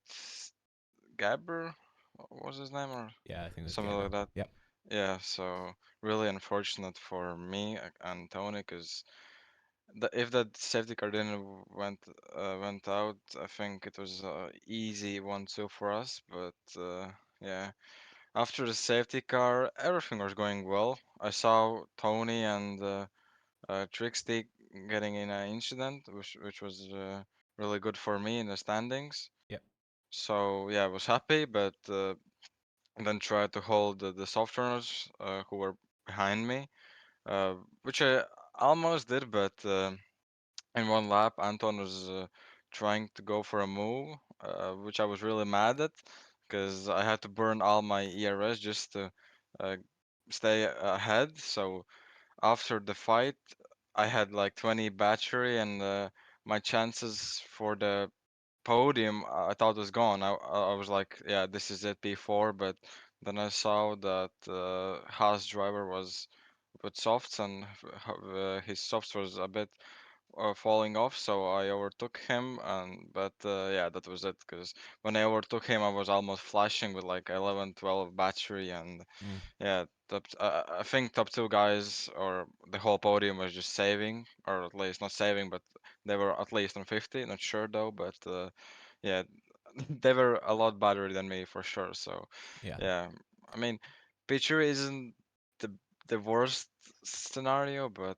Gabber. What was his name or Yeah, I think it was something like Gabriel. that? Yep. Yeah. So really unfortunate for me and Tony, because if that safety car didn't went out, I think it was easy 1-2 for us. But yeah, after the safety car, everything was going well. I saw Tony and Tricksty getting in an incident, which was really good for me in the standings. Yep. So yeah, I was happy, but then tried to hold the soft runners who were behind me, uh, which I almost did, but in one lap, Anton was trying to go for a move, which I was really mad at, because I had to burn all my ERS just to uh, stay ahead. So after the fight, I had like 20 battery, and my chances for the podium I thought was gone. I was like, yeah, this is it, P4. But then I saw that Haas driver was with softs, and his softs was a bit falling off, so I overtook him. And but yeah, that was it. Because when I overtook him, I was almost flashing with like 11, 12 battery, and Mm. yeah, I think top two guys or the whole podium was just saving, or at least not saving, but they were at least on 50. Not sure though, but yeah, they were a lot better than me for sure. So Yeah. yeah, I mean, picture isn't the the worst scenario, but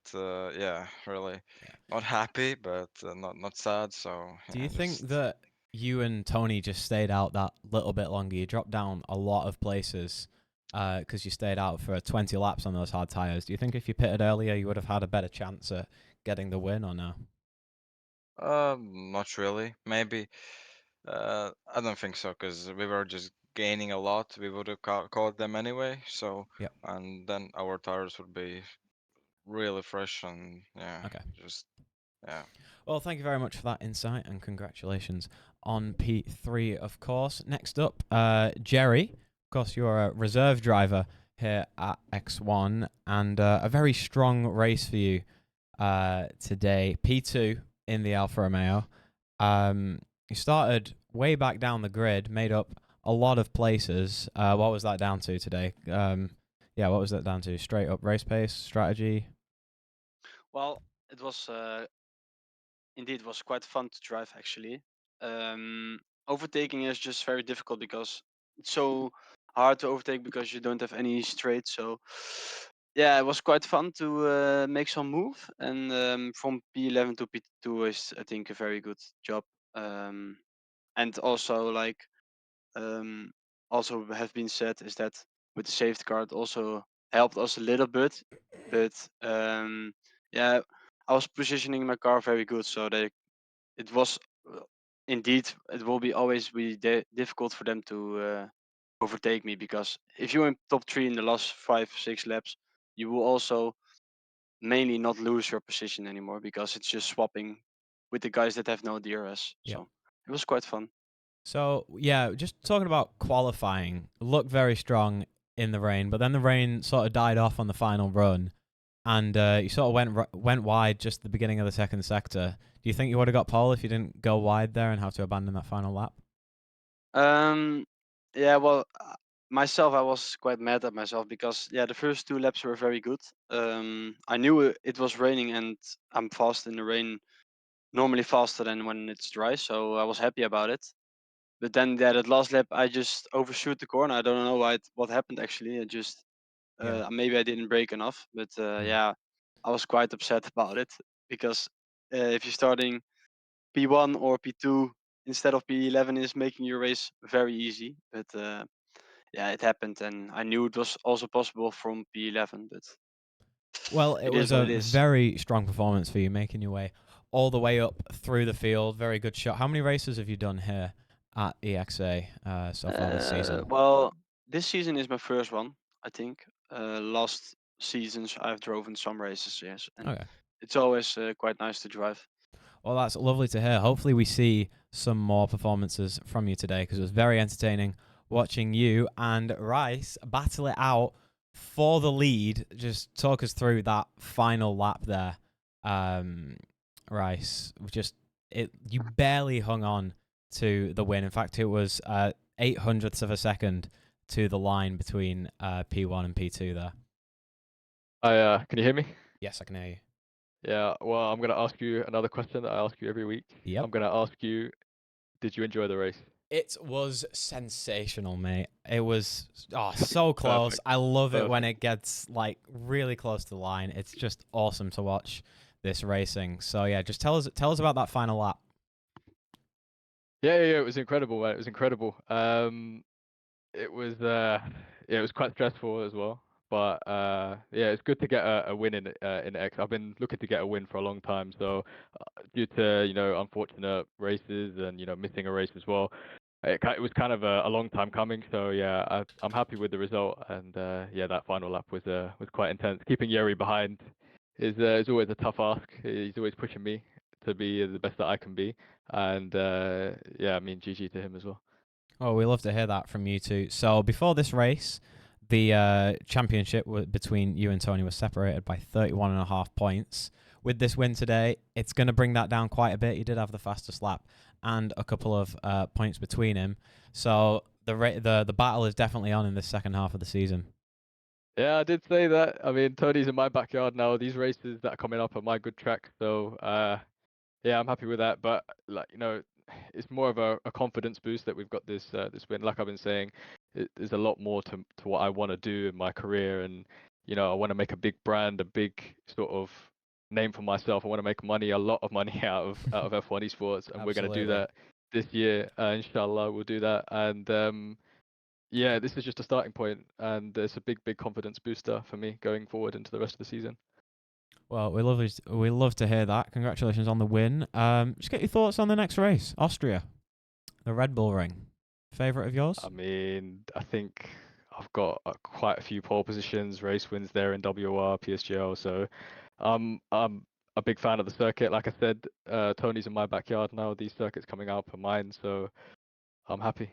yeah, really Yeah. not happy, but not sad. So Do yeah, you think just that you and Tony just stayed out that little bit longer? You dropped down a lot of places because you stayed out for 20 laps on those hard tires. Do you think if you pitted earlier, you would have had a better chance at getting the win or no? not really. Maybe. I don't think so, because we were just gaining a lot. We would have caught them anyway. So, Yep. and then our tires would be really fresh, and yeah, Okay. just yeah. Well, thank you very much for that insight and congratulations on P3, of course. Next up, Jerry. Of course, you're a reserve driver here at X1 and a very strong race for you today. P2 in the Alfa Romeo. You started way back down the grid, made up a lot of places. What was that down to today? Yeah, what was that down to? Straight up race pace, strategy? Well, it was indeed was quite fun to drive actually. Overtaking is just very difficult because it's so hard to overtake because you don't have any straight. So yeah, it was quite fun to make some move. And from P11 to P2 is I think a very good job. Um, and also like um, also have been said is that with the safety car it also helped us a little bit, but yeah, I was positioning my car very good, so they it was indeed it will be always be difficult for them to overtake me because if you're in top three in the last 5 6 laps, you will also mainly not lose your position anymore because it's just swapping with the guys that have no DRS. Yeah. So it was quite fun. So yeah, just talking about qualifying, looked very strong in the rain, but then the rain sort of died off on the final run, and you sort of went wide just at the beginning of the second sector. Do you think you would have got pole if you didn't go wide there and have to abandon that final lap? Um, yeah, well, myself, I was quite mad at myself because yeah, the first 2 laps were very good. I knew it was raining and I'm fast in the rain, normally faster than when it's dry, so I was happy about it. But then yeah, that last lap, I just overshoot the corner. I don't know what happened actually. I just Yeah. maybe I didn't brake enough, but Mm. yeah, I was quite upset about it because if you're starting P1 or P2 instead of P11 is making your race very easy. But yeah, it happened, and I knew it was also possible from P11, but Well, it it is was what a it is. very strong performance for you, making your way all the way up through the field. Very good shot. How many races have you done here at EXA so far this season? Well, this season is my first one, I think. Last seasons I've driven some races, yes, and Okay. it's always quite nice to drive. Well, that's lovely to hear. Hopefully, we see some more performances from you today because it was very entertaining watching you and Rice battle it out for the lead. Just talk us through that final lap there, Rice. You barely hung on to the win. In fact, it was 800ths of a second to the line between P1 and P2 there. Can you hear me? Yes, I can hear you. Yeah, well, I'm going to ask you another question that I ask you every week. Yep. I'm going to ask you, did you enjoy the race? It was sensational, mate. It was so close. Perfect. I love it when it gets like really close to the line. It's just awesome to watch this racing. So yeah, just tell us about that final lap. Yeah, it was incredible, man. It was incredible. It was quite stressful as well. But yeah, it's good to get a win in ExA. I've been looking to get a win for a long time. So due to unfortunate races and missing a race as well, it was kind of a long time coming. So yeah, I'm happy with the result. And yeah, that final lap was quite intense. Keeping Yeri behind is always a tough ask. He's always pushing me to be the best that I can be. And yeah, I mean, GG to him as well. Oh, we love to hear that from you too. So before this race, the championship between you and Tony was separated by 31.5 points. With this win today, it's going to bring that down quite a bit. You did have the fastest lap and a couple of points between him. So the battle is definitely on in the second half of the season. Yeah, I did say that. I mean, Tony's in my backyard now. These races that are coming up are my good track. So yeah, I'm happy with that. But like it's more of a confidence boost that we've got this win. Like I've been saying, there's a lot more to what I want to do in my career, and I want to make a big brand, a big sort of name for myself. I want to make money, a lot of money out of F1 esports, and we're going to do that this year. Inshallah, we'll do that. And yeah, this is just a starting point, and it's a big confidence booster for me going forward into the rest of the season. Well, we love to hear that. Congratulations on the win. Just get your thoughts on the next race, Austria, the Red Bull Ring. Favorite of yours? I mean, I think I've got quite a few pole positions, race wins there in WR, PSGL. So I'm a big fan of the circuit. Like I said, Tony's in my backyard now. These circuits coming out are mine, so I'm happy.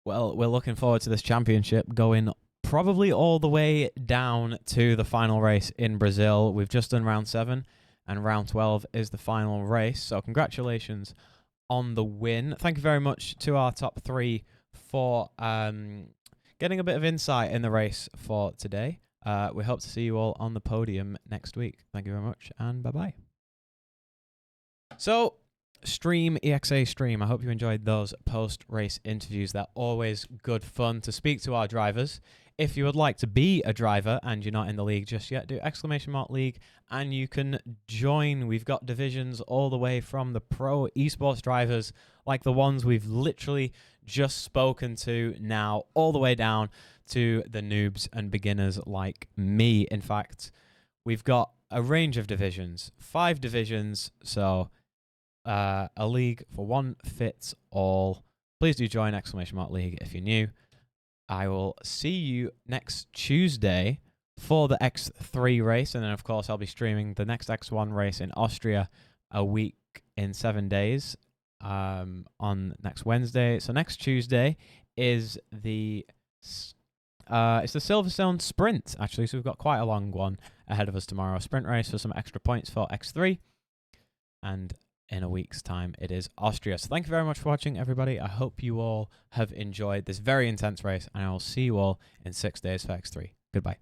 Well, we're looking forward to this championship going probably all the way down to the final race in Brazil. We've just done round 7 and round 12 is the final race. So congratulations on the win. Thank you very much to our top 3 for getting a bit of insight in the race for today. We hope to see you all on the podium next week. Thank you very much and bye-bye. So EXA stream. I hope you enjoyed those post-race interviews. They're always good fun to speak to our drivers. If you would like to be a driver and you're not in the league just yet, do !league and you can join. We've got divisions all the way from the pro esports drivers like the ones we've literally just spoken to now, all the way down to the noobs and beginners like me. In fact, we've got a range of divisions, 5 divisions, so a league for one fits all. Please do join !league if you're new. I will see you next Tuesday for the X3 race, and then of course I'll be streaming the next X1 race in Austria a week in 7 days on next Wednesday. So next Tuesday is it's the Silverstone Sprint actually, so we've got quite a long one ahead of us tomorrow. A sprint race for some extra points for X3, and in a week's time, it is Austria. So thank you very much for watching, everybody. I hope you all have enjoyed this very intense race, and I will see you all in 6 days for X3. Goodbye.